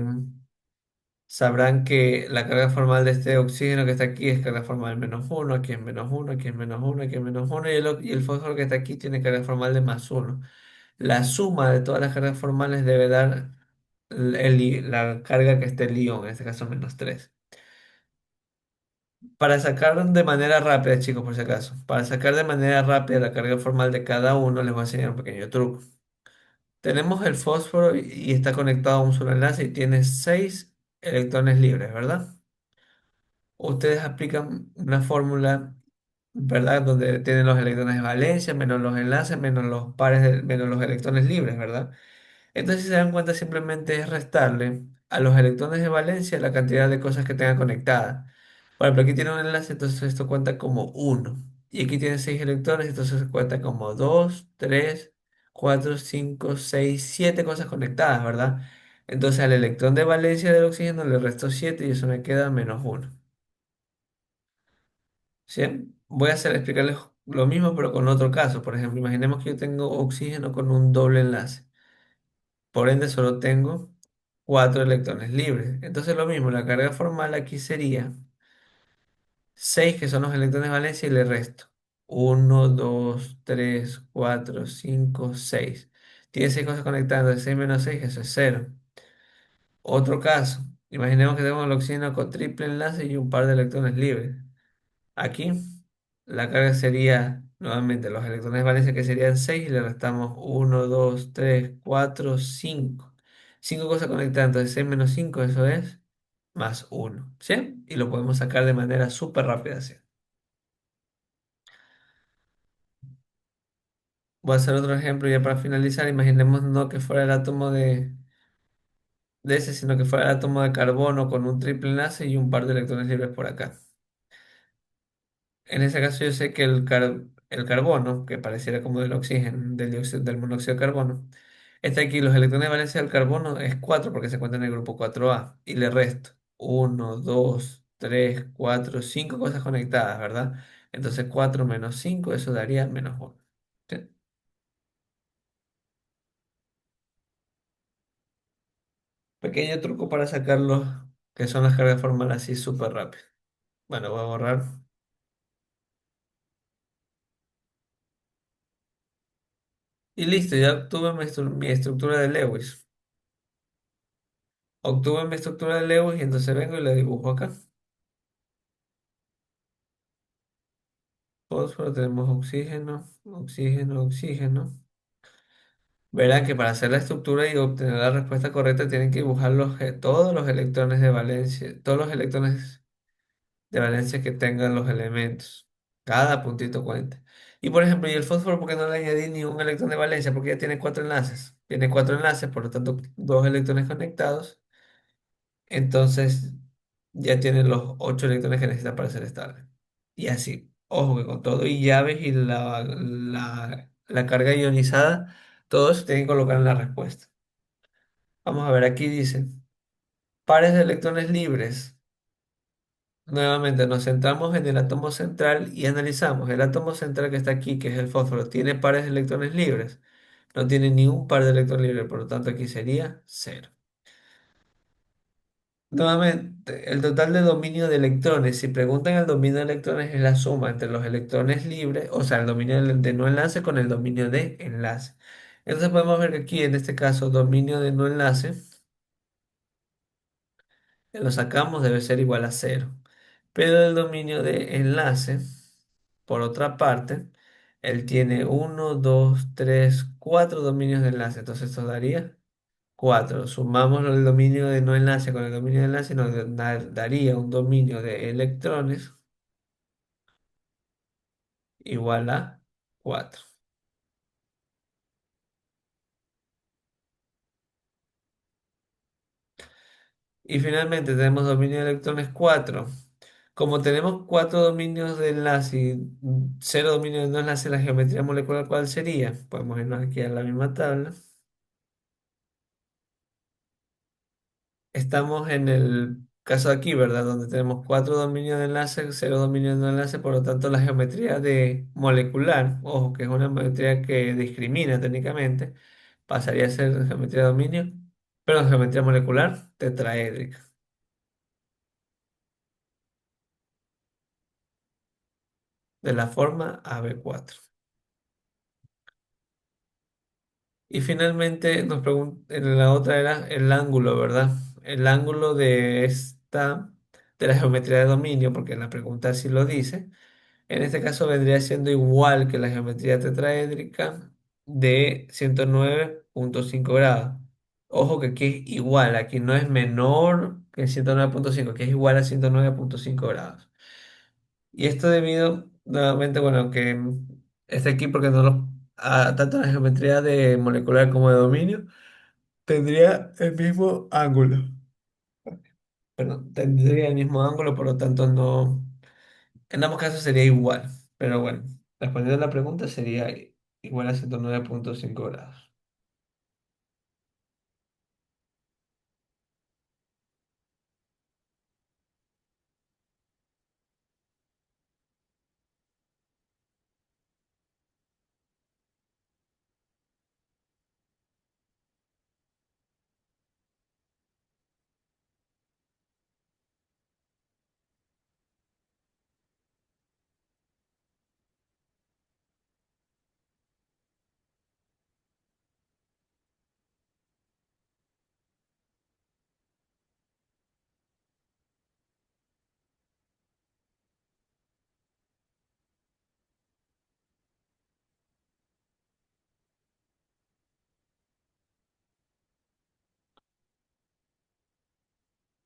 sabrán que la carga formal de este oxígeno que está aquí es carga formal -1, aquí es -1, aquí es -1, aquí es -1, y el fósforo que está aquí tiene carga formal de +1. La suma de todas las cargas formales debe dar la carga que esté el ion, en este caso -3. Para sacar de manera rápida, chicos, por si acaso, para sacar de manera rápida la carga formal de cada uno, les voy a enseñar un pequeño truco. Tenemos el fósforo y está conectado a un solo enlace y tiene 6 electrones libres, ¿verdad? Ustedes aplican una fórmula, ¿verdad? Donde tienen los electrones de valencia, menos los enlaces, menos los pares, menos los electrones libres, ¿verdad? Entonces, si se dan cuenta, simplemente es restarle a los electrones de valencia la cantidad de cosas que tengan conectadas. Por ejemplo, aquí tiene un enlace, entonces esto cuenta como uno. Y aquí tiene 6 electrones, entonces cuenta como 2, 3, 4, 5, 6, 7 cosas conectadas, ¿verdad? Entonces al electrón de valencia del oxígeno le resto 7 y eso me queda -1. ¿Sí? Voy a explicarles lo mismo, pero con otro caso. Por ejemplo, imaginemos que yo tengo oxígeno con un doble enlace. Por ende, solo tengo 4 electrones libres. Entonces, lo mismo, la carga formal aquí sería 6 que son los electrones de valencia, y le resto uno, 2, 3, 4, 5, 6. Tiene 6 cosas conectadas, 6 menos 6, eso es cero. Otro caso. Imaginemos que tenemos el oxígeno con triple enlace y un par de electrones libres. Aquí la carga sería nuevamente los electrones de valencia que serían 6 y le restamos uno, 2, 3, 4, 5. 5 cosas conectadas, entonces 6 menos 5 eso es más uno, ¿sí? Y lo podemos sacar de manera súper rápida así. Voy a hacer otro ejemplo ya para finalizar. Imaginemos no que fuera el átomo de ese, sino que fuera el átomo de carbono con un triple enlace y un par de electrones libres por acá. En ese caso yo sé que el carbono, que pareciera como del oxígeno, del monóxido de carbono, está aquí. Los electrones de valencia del carbono es 4 porque se encuentra en el grupo 4A. Y le resto uno, 2, 3, 4, 5 cosas conectadas, ¿verdad? Entonces 4 menos 5 eso daría menos uno. ¿Sí? Pequeño truco para sacarlos, que son las cargas formales así súper rápido. Bueno, voy a borrar. Y listo, ya obtuve mi estructura de Lewis. Obtuve mi estructura de Lewis y entonces vengo y la dibujo acá. Fósforo, tenemos oxígeno, oxígeno, oxígeno. Verán que para hacer la estructura y obtener la respuesta correcta tienen que dibujar todos los electrones de valencia, todos los electrones de valencia que tengan los elementos. Cada puntito cuenta. Y por ejemplo, ¿y el fósforo por qué no le añadí ni un electrón de valencia? Porque ya tiene 4 enlaces. Tiene 4 enlaces, por lo tanto, 2 electrones conectados. Entonces ya tiene los 8 electrones que necesita para ser estable. Y así, ojo que con todo y llaves y la carga ionizada, todo eso tienen que colocar en la respuesta. Vamos a ver, aquí dice, pares de electrones libres. Nuevamente nos centramos en el átomo central y analizamos. El átomo central que está aquí, que es el fósforo, tiene pares de electrones libres. No tiene ni un par de electrones libres, por lo tanto aquí sería cero. Nuevamente, el total de dominio de electrones. Si preguntan el dominio de electrones es la suma entre los electrones libres, o sea, el dominio de no enlace con el dominio de enlace. Entonces podemos ver que aquí, en este caso, dominio de no enlace, lo sacamos, debe ser igual a cero. Pero el dominio de enlace, por otra parte, él tiene uno, 2, 3, 4 dominios de enlace. Entonces esto daría 4. Sumamos el dominio de no enlace con el dominio de enlace y nos daría un dominio de electrones igual a 4. Y finalmente tenemos dominio de electrones 4. Como tenemos 4 dominios de enlace y 0 dominios de no enlace, la geometría molecular, ¿cuál sería? Podemos irnos aquí a la misma tabla. Estamos en el caso de aquí, ¿verdad? Donde tenemos 4 dominios de enlace, 0 dominios de no enlace, por lo tanto la geometría de molecular, ojo, que es una geometría que discrimina técnicamente, pasaría a ser geometría de dominio, pero geometría molecular tetraédrica, de la forma AB4. Y finalmente nos pregunta, en la otra era el ángulo, ¿verdad? El ángulo de la geometría de dominio, porque la pregunta así lo dice. En este caso vendría siendo igual que la geometría tetraédrica de 109,5 grados. Ojo que aquí es igual, aquí no es menor que 109,5, que es igual a 109,5 grados. Y esto debido, nuevamente, bueno, que está aquí porque no tanto la geometría de molecular como de dominio tendría el mismo ángulo. Perdón, tendría el mismo ángulo, por lo tanto no. En ambos casos sería igual, pero bueno, respondiendo a la pregunta sería igual a 109,5 grados.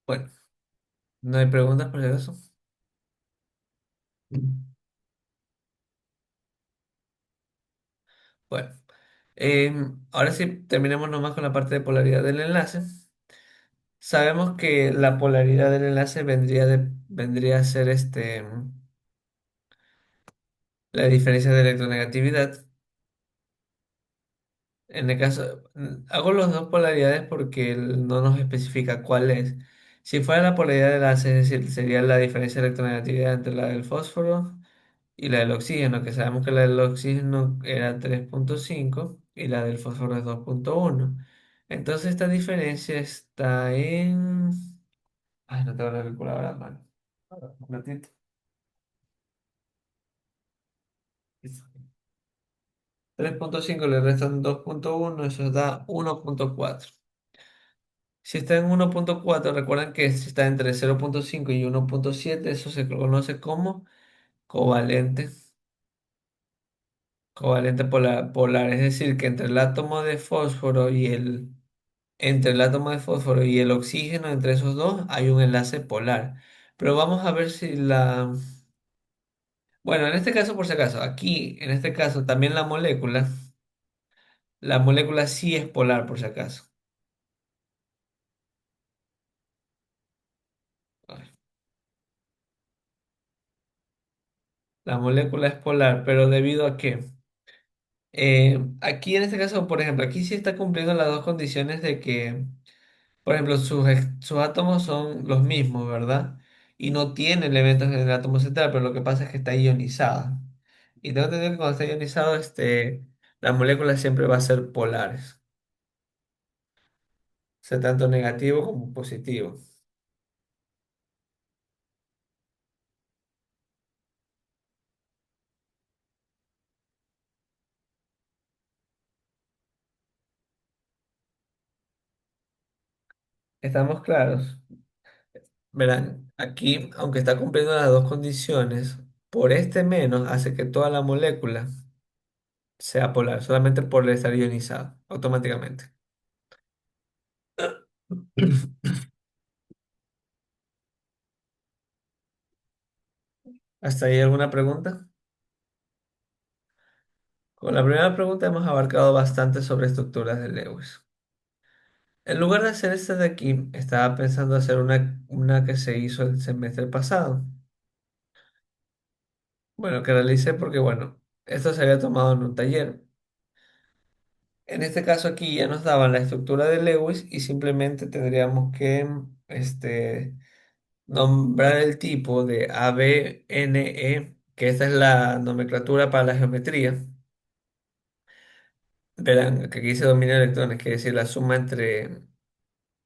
Bueno, no hay preguntas por eso. Bueno, ahora sí terminemos nomás con la parte de polaridad del enlace. Sabemos que la polaridad del enlace vendría a ser la diferencia de electronegatividad. En el caso, hago las dos polaridades porque él no nos especifica cuál es. Si fuera la polaridad del enlace, es decir, sería la diferencia de electronegatividad entre la del fósforo y la del oxígeno, que sabemos que la del oxígeno era 3,5 y la del fósforo es 2,1. Entonces esta diferencia está en... Ay, no tengo la calculadora a mano. Un ratito. 3,5 le restan 2,1, eso da 1,4. Si está en 1,4, recuerden que si está entre 0,5 y 1,7, eso se conoce como covalente. Covalente polar, es decir, que entre el átomo de fósforo y el oxígeno, entre esos dos, hay un enlace polar. Pero vamos a ver si bueno, en este caso, por si acaso, aquí, en este caso, también la molécula sí es polar, por si acaso. La molécula es polar, pero ¿debido a qué? Aquí en este caso, por ejemplo, aquí sí está cumpliendo las dos condiciones de que, por ejemplo, sus átomos son los mismos, ¿verdad? Y no tiene elementos en el átomo central, pero lo que pasa es que está ionizada. Y tengo entendido que cuando está ionizado, la molécula siempre va a ser polares, o sea, tanto negativo como positivo. ¿Estamos claros? Verán, aquí, aunque está cumpliendo las dos condiciones, por este menos hace que toda la molécula sea polar, solamente por estar ionizado, automáticamente. ¿Hasta ahí alguna pregunta? Con la primera pregunta hemos abarcado bastante sobre estructuras de Lewis. En lugar de hacer esta de aquí, estaba pensando hacer una que se hizo el semestre pasado. Bueno, que realicé porque, bueno, esto se había tomado en un taller. En este caso aquí ya nos daban la estructura de Lewis y simplemente tendríamos que nombrar el tipo de ABNE, que esta es la nomenclatura para la geometría. Verán que aquí se domina electrones, que es decir, la suma entre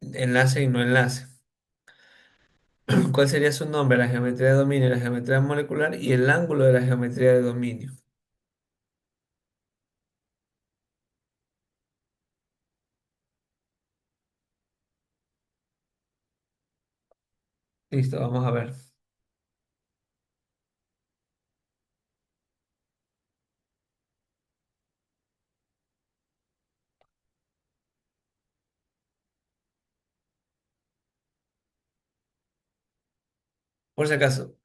enlace y no enlace. ¿Cuál sería su nombre? La geometría de dominio, la geometría molecular y el ángulo de la geometría de dominio. Listo, vamos a ver. Por si acaso,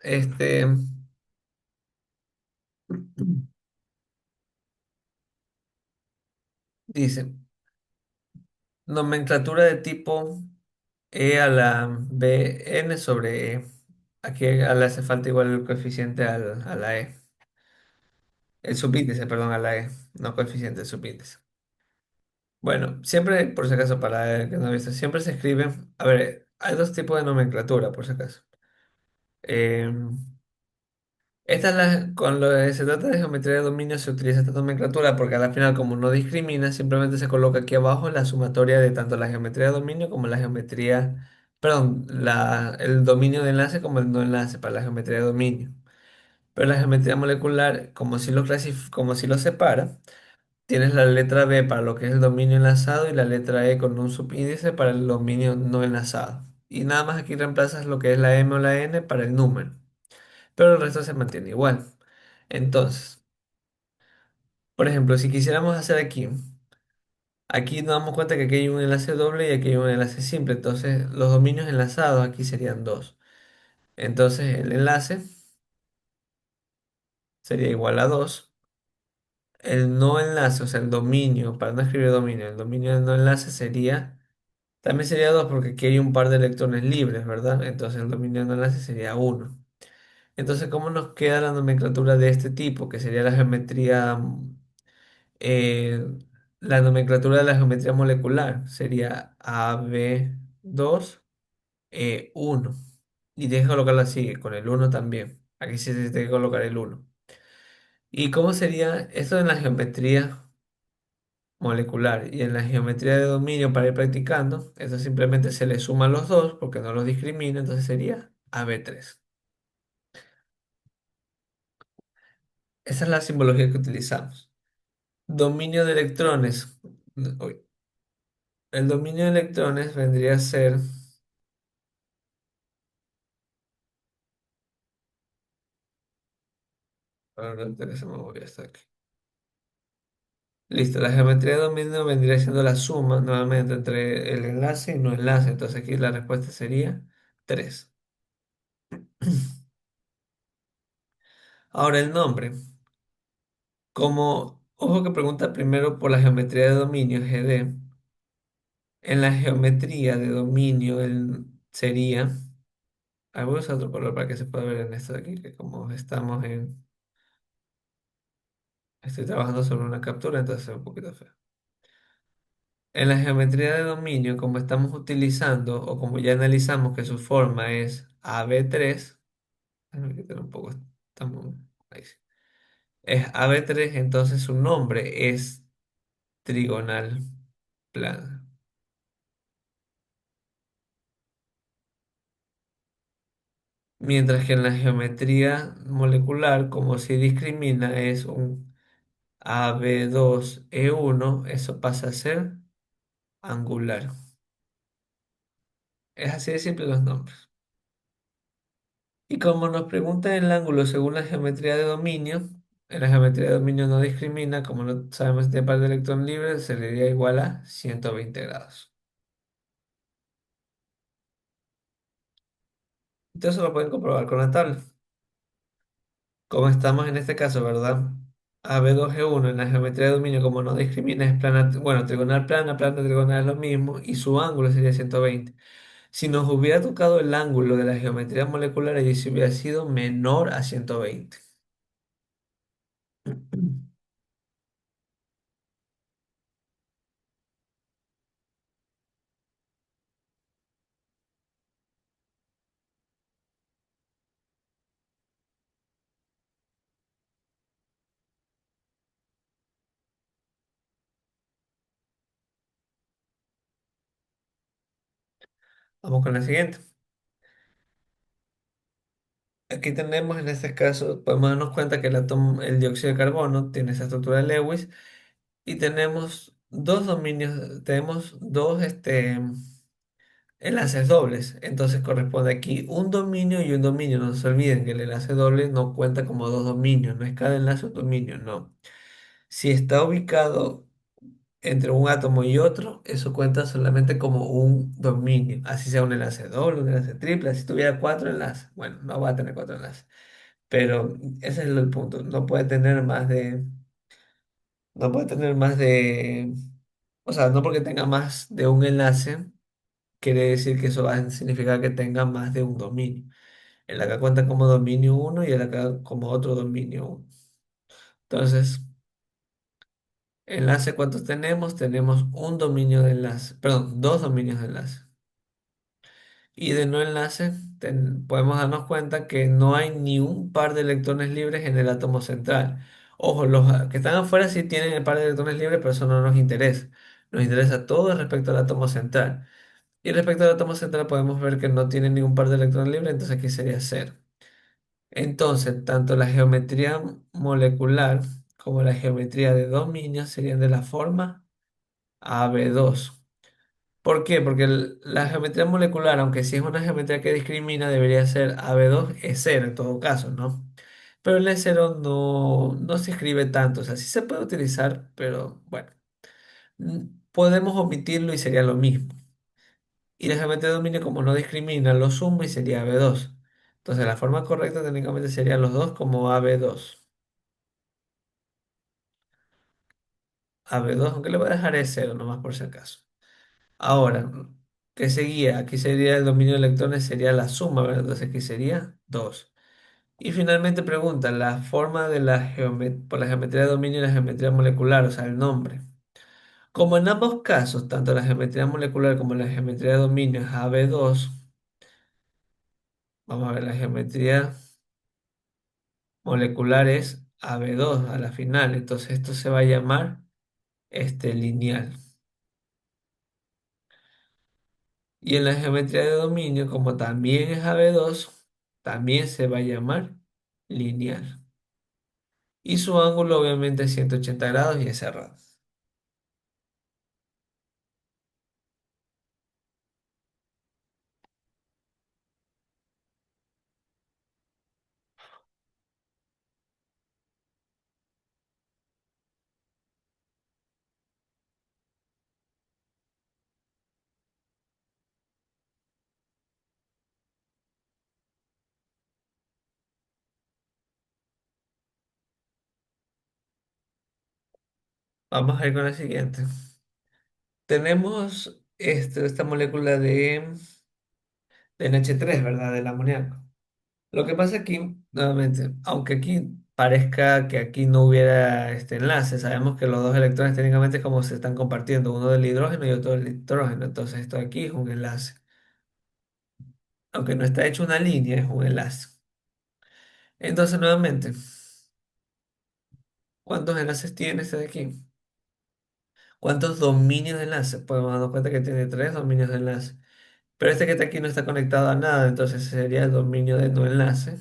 dice, nomenclatura de tipo E a la B n sobre E. Aquí le hace falta igual el coeficiente a la E. El subíndice, perdón, a la E. No coeficiente, el subíndice. Bueno, siempre, por si acaso, para el que no ha visto, siempre se escribe. A ver, hay dos tipos de nomenclatura, por si acaso. Em, Esta es cuando se trata de geometría de dominio se utiliza esta nomenclatura porque al final como no discrimina, simplemente se coloca aquí abajo la sumatoria de tanto la geometría de dominio como la geometría, perdón, el dominio de enlace como el no enlace para la geometría de dominio. Pero la geometría molecular, como si lo separa, tienes la letra B para lo que es el dominio enlazado y la letra E con un subíndice para el dominio no enlazado. Y nada más aquí reemplazas lo que es la M o la N para el número, pero el resto se mantiene igual. Entonces, por ejemplo, si quisiéramos hacer aquí Aquí nos damos cuenta que aquí hay un enlace doble y aquí hay un enlace simple. Entonces, los dominios enlazados aquí serían dos. Entonces, el enlace sería igual a 2. El no enlace, o sea, el dominio, para no escribir dominio, el dominio del no enlace sería, también sería 2 porque aquí hay un par de electrones libres, ¿verdad? Entonces, el dominio del no enlace sería uno. Entonces, ¿cómo nos queda la nomenclatura de este tipo? Que sería la geometría, eh, la nomenclatura de la geometría molecular. Sería AB2E1. Y tienes que colocarlo así, con el uno también. Aquí sí se tiene que colocar el uno. ¿Y cómo sería esto en la geometría molecular? Y en la geometría de dominio para ir practicando, eso simplemente se le suman los dos porque no los discrimina, entonces sería AB3. Esa es la simbología que utilizamos. Dominio de electrones. Uy, el dominio de electrones vendría a ser, ahora se me movió esto aquí. Listo, la geometría de dominio vendría siendo la suma nuevamente entre el enlace y no enlace. Entonces aquí la respuesta sería 3. Ahora el nombre. Como, ojo que pregunta primero por la geometría de dominio, GD. En la geometría de dominio sería, voy a usar otro color para que se pueda ver en esto de aquí, que como estoy trabajando sobre una captura, entonces es un poquito feo. En la geometría de dominio, como estamos utilizando, o como ya analizamos que su forma es AB3, déjame quitar un poco, estamos, ahí sí. Es AB3, entonces su nombre es trigonal plana. Mientras que en la geometría molecular, como si discrimina, es un AB2E1, eso pasa a ser angular. Es así de simple los nombres. Y como nos preguntan el ángulo según la geometría de dominio, en la geometría de dominio no discrimina, como no sabemos si tiene par de electrón libre, sería igual a 120 grados. Entonces eso lo pueden comprobar con la tabla. Como estamos en este caso, ¿verdad? AB2G1 en la geometría de dominio, como no discrimina, es plana, bueno, trigonal plana, plana trigonal es lo mismo, y su ángulo sería 120. Si nos hubiera tocado el ángulo de la geometría molecular, allí se hubiera sido menor a 120. Vamos con la siguiente. Aquí tenemos en este caso, podemos darnos cuenta que el dióxido de carbono tiene esa estructura de Lewis y tenemos dos dominios, tenemos dos enlaces dobles. Entonces corresponde aquí un dominio y un dominio. No se olviden que el enlace doble no cuenta como dos dominios, no es cada enlace un dominio, no. Si está ubicado entre un átomo y otro, eso cuenta solamente como un dominio. Así sea un enlace doble, un enlace triple, si tuviera cuatro enlaces. Bueno, no va a tener cuatro enlaces. Pero ese es el punto. No puede tener más de, o sea, no porque tenga más de un enlace, quiere decir que eso va a significar que tenga más de un dominio. El acá cuenta como dominio uno y el acá como otro dominio uno. Entonces, enlace, ¿cuántos tenemos? Tenemos un dominio de enlace, perdón, dos dominios de enlace. Y de no enlace, podemos darnos cuenta que no hay ni un par de electrones libres en el átomo central. Ojo, que están afuera sí tienen el par de electrones libres, pero eso no nos interesa. Nos interesa todo respecto al átomo central. Y respecto al átomo central podemos ver que no tiene ningún par de electrones libres, entonces aquí sería cero. Entonces, tanto la geometría molecular como la geometría de dominio serían de la forma AB2. ¿Por qué? Porque la geometría molecular, aunque sí es una geometría que discrimina, debería ser AB2 es cero en todo caso, ¿no? Pero el E0 no se escribe tanto, o sea, sí se puede utilizar, pero bueno. podemos omitirlo y sería lo mismo. Y la geometría de dominio, como no discrimina, lo suma y sería AB2. Entonces la forma correcta técnicamente serían los dos como AB2. AB2, aunque le voy a dejar el cero nomás por si acaso. Ahora, ¿qué seguía? Aquí sería el dominio de electrones, sería la suma, ¿verdad? Entonces aquí sería 2. Y finalmente pregunta la forma de por la geometría de dominio y la geometría molecular, o sea, el nombre. Como en ambos casos, tanto la geometría molecular como la geometría de dominio es AB2, vamos a ver, la geometría molecular es AB2 a la final, entonces esto se va a llamar lineal. Y en la geometría de dominio, como también es AB2, también se va a llamar lineal. Y su ángulo obviamente es 180 grados y es cerrado. Vamos a ir con la siguiente. Tenemos esta molécula de NH3, ¿verdad? Del amoníaco. Lo que pasa aquí, nuevamente, aunque aquí parezca que aquí no hubiera este enlace, sabemos que los dos electrones técnicamente como se están compartiendo, uno del hidrógeno y otro del nitrógeno. Entonces esto de aquí es un enlace. Aunque no está hecho una línea, es un enlace. Entonces, nuevamente, ¿cuántos enlaces tiene este de aquí? ¿Cuántos dominios de enlace? Podemos darnos cuenta que tiene tres dominios de enlace. Pero este que está aquí no está conectado a nada, entonces sería el dominio de no enlace.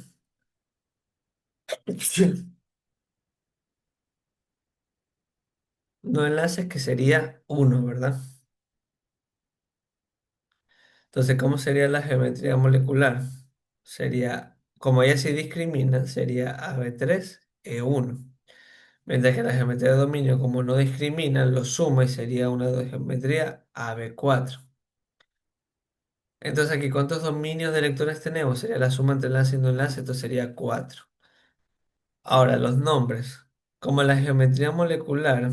No enlaces que sería uno, ¿verdad? Entonces, ¿cómo sería la geometría molecular? Sería, como ella se discrimina, sería AB3E1. Mientras que la geometría de dominio, como no discrimina, lo suma y sería una de geometría AB4. Entonces aquí, ¿cuántos dominios de electrones tenemos? Sería la suma entre enlace y no enlace, esto sería 4. Ahora, los nombres. Como la geometría molecular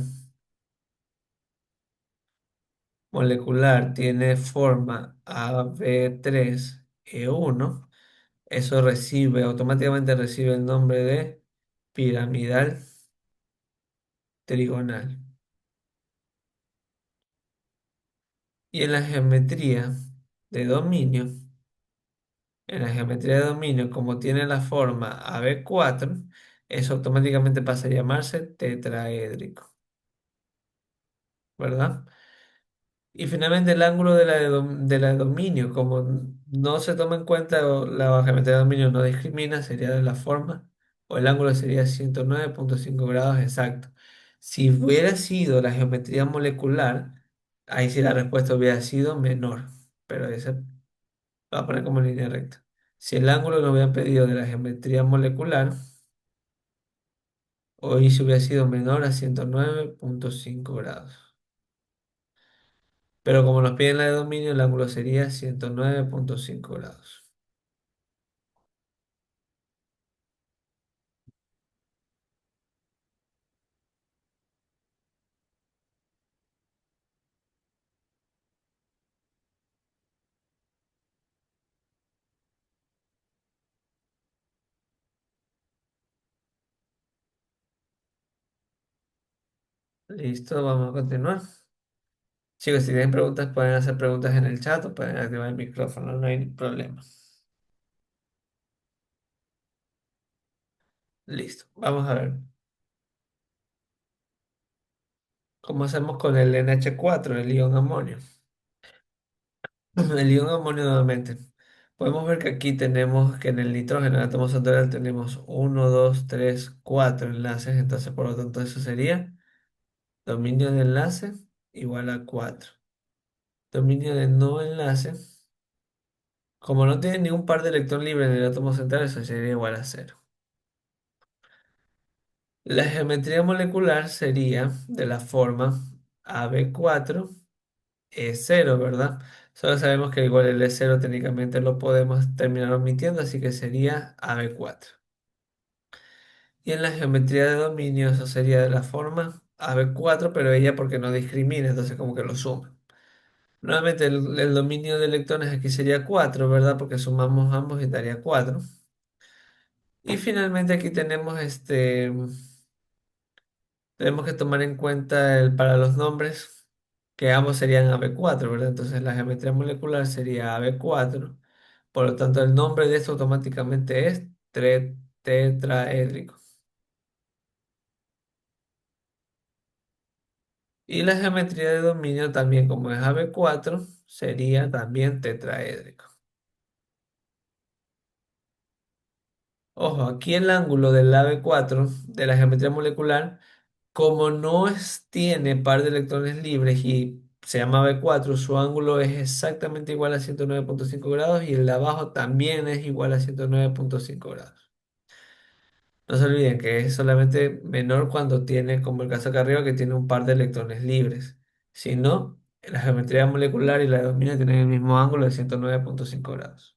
tiene forma AB3E1, eso automáticamente recibe el nombre de piramidal trigonal. Y en la geometría de dominio, como tiene la forma AB4, eso automáticamente pasa a llamarse tetraédrico, ¿verdad? Y finalmente el ángulo de la de dominio, como no se toma en cuenta o la geometría de dominio no discrimina, sería de la forma, o el ángulo sería 109,5 grados exacto. Si hubiera sido la geometría molecular, ahí sí la respuesta hubiera sido menor, pero ese va a poner como línea recta. Si el ángulo lo hubieran pedido de la geometría molecular, hoy se hubiera sido menor a 109,5 grados. Pero como nos piden la de dominio, el ángulo sería 109,5 grados. Listo, vamos a continuar. Chicos, si tienen preguntas, pueden hacer preguntas en el chat o pueden activar el micrófono, no hay problema. Listo, vamos a ver. ¿Cómo hacemos con el NH4, el ion amonio? El ion amonio nuevamente. Podemos ver que aquí tenemos que en el nitrógeno, en el átomo central, tenemos uno, 2, 3, 4 enlaces. Entonces, por lo tanto, eso sería dominio de enlace igual a 4. Dominio de no enlace. Como no tiene ningún par de electrón libre en el átomo central, eso sería igual a cero. La geometría molecular sería de la forma AB4 es cero, ¿verdad? Solo sabemos que igual el E0 técnicamente lo podemos terminar omitiendo, así que sería AB4. Y en la geometría de dominio eso sería de la forma AB4, pero ella porque no discrimina, entonces como que lo suma. Nuevamente el dominio de electrones aquí sería 4, ¿verdad? Porque sumamos ambos y daría 4. Y finalmente aquí tenemos que tomar en cuenta para los nombres que ambos serían AB4, ¿verdad? Entonces la geometría molecular sería AB4. Por lo tanto, el nombre de esto automáticamente es tetraédrico. Y la geometría de dominio también, como es AB4, sería también tetraédrico. Ojo, aquí el ángulo del AB4 de la geometría molecular, como tiene par de electrones libres y se llama AB4, su ángulo es exactamente igual a 109,5 grados y el de abajo también es igual a 109,5 grados. No se olviden que es solamente menor cuando tiene, como el caso acá arriba, que tiene un par de electrones libres. Si no, la geometría molecular y la de dominio tienen el mismo ángulo de 109,5 grados.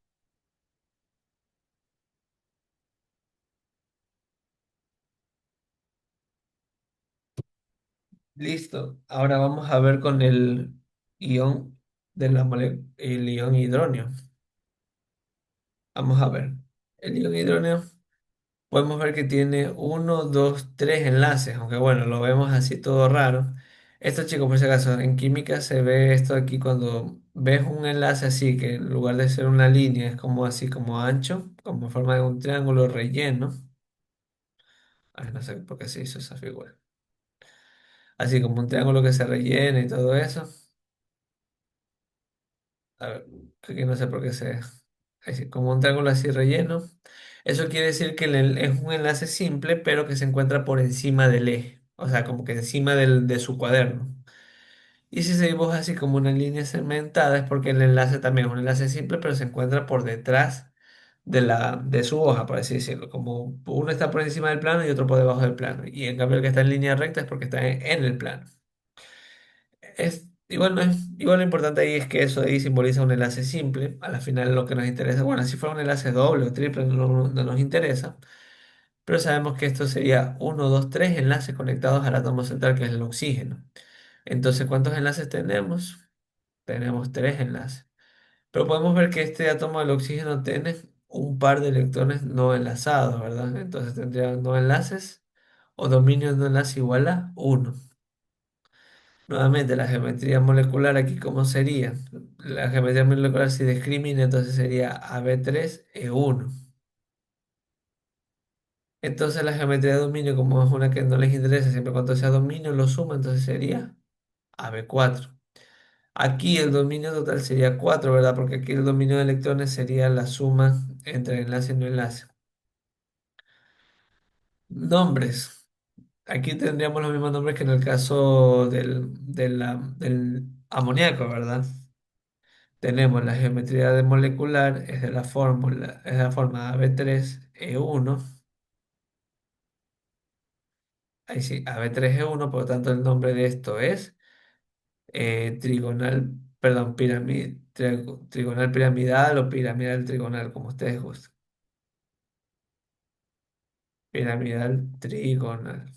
Listo. Ahora vamos a ver con el ion el ion hidronio. Vamos a ver. El ion hidronio podemos ver que tiene uno, dos, tres enlaces, aunque bueno, lo vemos así todo raro. Esto, chicos, por si acaso, en química se ve esto aquí cuando ves un enlace así, que en lugar de ser una línea es como así, como ancho, como en forma de un triángulo relleno. Ay, no sé por qué se hizo esa figura. Así como un triángulo que se rellena y todo eso. A ver, que aquí no sé por qué así, como un triángulo así relleno. Eso quiere decir que es un enlace simple, pero que se encuentra por encima del eje, o sea, como que encima de su cuaderno. Y si se dibuja así como una línea segmentada, es porque el enlace también es un enlace simple, pero se encuentra por detrás de su hoja, por así decirlo. Como uno está por encima del plano y otro por debajo del plano. Y en cambio el que está en línea recta es porque está en el plano. Igual, no es, igual lo importante ahí es que eso ahí simboliza un enlace simple. A la final lo que nos interesa, bueno, si fuera un enlace doble o triple no nos interesa, pero sabemos que esto sería uno, 2, 3 enlaces conectados al átomo central que es el oxígeno. Entonces, ¿cuántos enlaces tenemos? Tenemos 3 enlaces. Pero podemos ver que este átomo del oxígeno tiene un par de electrones no enlazados, ¿verdad? Entonces tendría no enlaces o dominio de no enlace igual a uno. Nuevamente, la geometría molecular aquí, ¿cómo sería? La geometría molecular si discrimina, entonces sería AB3E1. Entonces la geometría de dominio, como es una que no les interesa, siempre cuando sea dominio lo suma, entonces sería AB4. Aquí el dominio total sería 4, ¿verdad? Porque aquí el dominio de electrones sería la suma entre enlace y no enlace. Nombres. Aquí tendríamos los mismos nombres que en el caso del amoníaco, ¿verdad? Tenemos la geometría de molecular, es de la forma AB3E1. Ahí sí, AB3E1, por lo tanto el nombre de esto es trigonal, perdón, trigonal piramidal o piramidal trigonal, como ustedes gusten. Piramidal trigonal.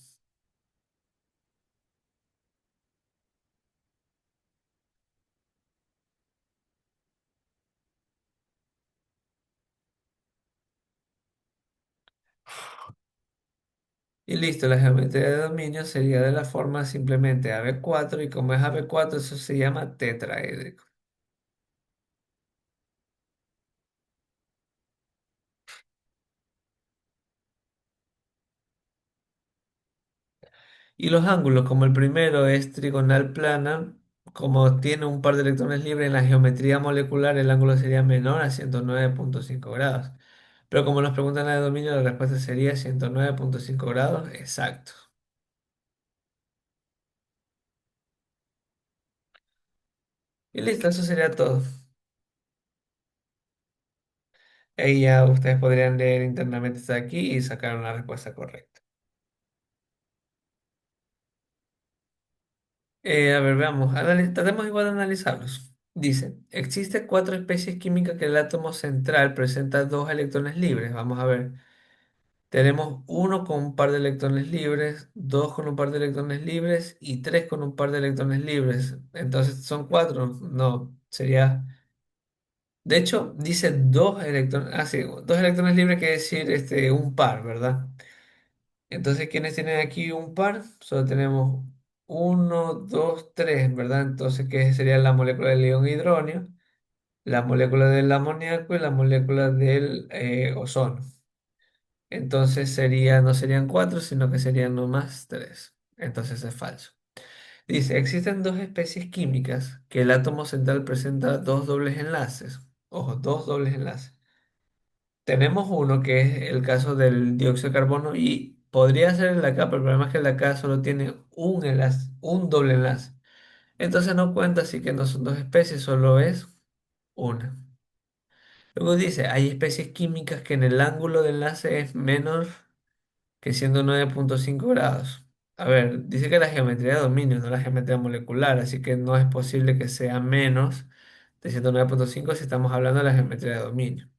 Y listo, la geometría de dominio sería de la forma simplemente AB4 y como es AB4 eso se llama tetraédrico. Y los ángulos, como el primero es trigonal plana, como tiene un par de electrones libres en la geometría molecular, el ángulo sería menor a 109,5 grados. Pero como nos preguntan la de dominio, la respuesta sería 109,5 grados exacto. Y listo, eso sería todo. Ahí ya ustedes podrían leer internamente hasta aquí y sacar una respuesta correcta. A ver, veamos, tratemos igual de analizarlos. Dice, existen cuatro especies químicas que el átomo central presenta dos electrones libres. Vamos a ver. Tenemos uno con un par de electrones libres, dos con un par de electrones libres y tres con un par de electrones libres. Entonces, ¿son cuatro? No, sería... De hecho, dice dos electrones... Ah, sí, dos electrones libres quiere decir un par, ¿verdad? Entonces, ¿quiénes tienen aquí un par? Solo tenemos uno, dos, tres, ¿verdad? Entonces, ¿qué sería la molécula del ion hidronio, la molécula del amoníaco y la molécula del ozono? Entonces no serían cuatro, sino que serían nomás tres. Entonces es falso. Dice, existen dos especies químicas que el átomo central presenta dos dobles enlaces. Ojo, dos dobles enlaces. Tenemos uno que es el caso del dióxido de carbono y podría ser el de acá, pero el problema es que el de acá solo tiene un enlace, un doble enlace. Entonces no cuenta, así que no son dos especies, solo es una. Luego dice, hay especies químicas que en el ángulo de enlace es menor que siendo 9,5 grados. A ver, dice que la geometría de dominio, no la geometría molecular, así que no es posible que sea menos de 109,5 si estamos hablando de la geometría de dominio.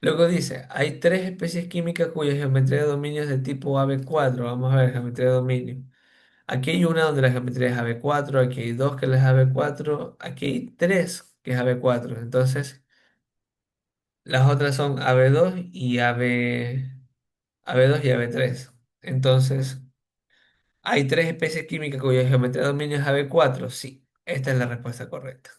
Luego dice, hay tres especies químicas cuya geometría de dominio es de tipo AB4. Vamos a ver, geometría de dominio. Aquí hay una donde la geometría es AB4, aquí hay dos que es AB4, aquí hay tres que es AB4. Entonces, las otras son AB2 y AB2 y AB3. Entonces, ¿hay tres especies químicas cuya geometría de dominio es AB4? Sí, esta es la respuesta correcta.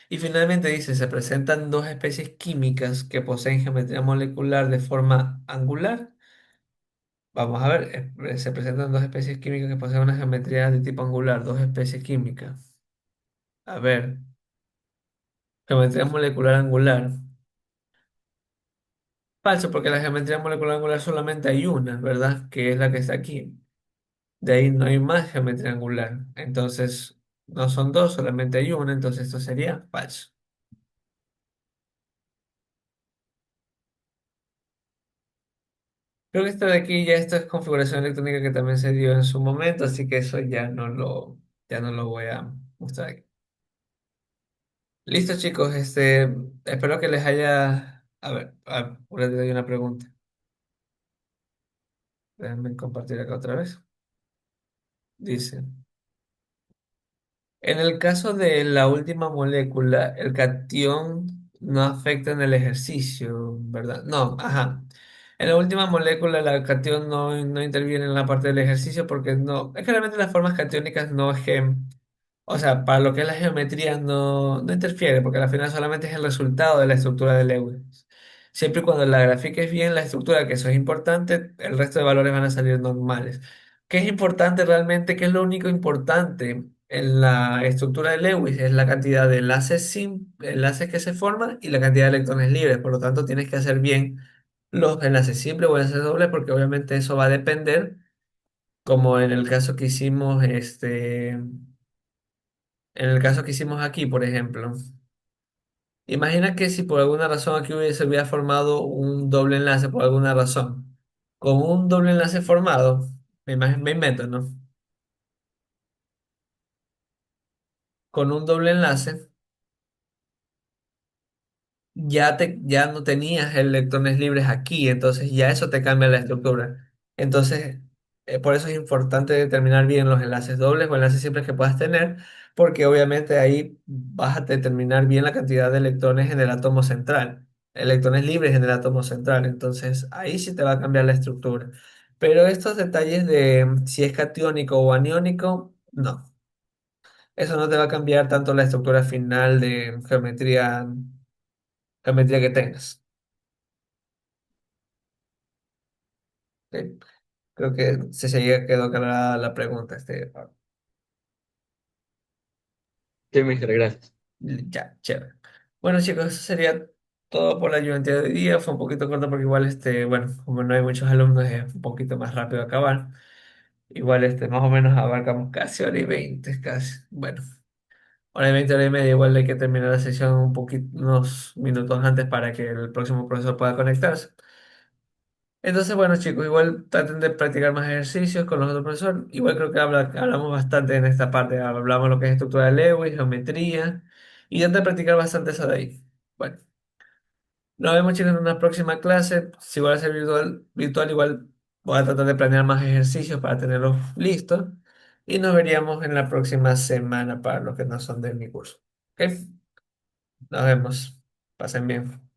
Y finalmente dice, se presentan dos especies químicas que poseen geometría molecular de forma angular. Vamos a ver, se presentan dos especies químicas que poseen una geometría de tipo angular, dos especies químicas. A ver, geometría molecular angular. Falso, porque la geometría molecular angular solamente hay una, ¿verdad? Que es la que está aquí. De ahí no hay más geometría angular. Entonces, no son dos, solamente hay una, entonces esto sería falso. Creo que esto de aquí ya esto es configuración electrónica que también se dio en su momento, así que eso ya no lo voy a mostrar aquí. Listo, chicos, espero que les haya, a ver, ahora te doy una pregunta. Déjenme compartir acá otra vez. Dice. En el caso de la última molécula, el cation no afecta en el ejercicio, ¿verdad? No, ajá. En la última molécula, la cation no interviene en la parte del ejercicio porque no. Es que realmente las formas catiónicas no es que. O sea, para lo que es la geometría no interfiere, porque al final solamente es el resultado de la estructura de Lewis. Siempre y cuando la grafiques bien la estructura, que eso es importante, el resto de valores van a salir normales. ¿Qué es importante realmente? ¿Qué es lo único importante en la estructura de Lewis? Es la cantidad de enlaces que se forman y la cantidad de electrones libres. Por lo tanto, tienes que hacer bien los enlaces simples o enlaces dobles, porque obviamente eso va a depender, como en el caso que hicimos, en el caso que hicimos aquí, por ejemplo, imagina que si por alguna razón aquí hubiera formado un doble enlace, por alguna razón, con un doble enlace formado, me invento, ¿no? Con un doble enlace, ya no tenías electrones libres aquí, entonces ya eso te cambia la estructura. Entonces, por eso es importante determinar bien los enlaces dobles o enlaces simples que puedas tener, porque obviamente ahí vas a determinar bien la cantidad de electrones en el átomo central, electrones libres en el átomo central, entonces ahí sí te va a cambiar la estructura. Pero estos detalles de si es catiónico o aniónico, no. Eso no te va a cambiar tanto la estructura final de geometría que tengas. ¿Ok? Creo que quedó clara la pregunta. Sí, mister, gracias. Ya, chévere. Bueno, chicos, eso sería todo por la lluvia de hoy día. Fue un poquito corto porque igual, bueno, como no hay muchos alumnos, es un poquito más rápido acabar. Igual, más o menos abarcamos casi hora y 20, casi. Bueno, hora y 20, hora y media. Igual hay que terminar la sesión un poquito, unos minutos antes para que el próximo profesor pueda conectarse. Entonces, bueno, chicos, igual traten de practicar más ejercicios con los otros profesores. Igual creo que hablamos bastante en esta parte. Hablamos lo que es estructura de Lewis, geometría. Y traten de practicar bastante eso de ahí. Bueno, nos vemos, chicos, en una próxima clase. Si voy a ser virtual, igual voy a tratar de planear más ejercicios para tenerlos listos. Y nos veríamos en la próxima semana para los que no son de mi curso. ¿Ok? Nos vemos. Pasen bien.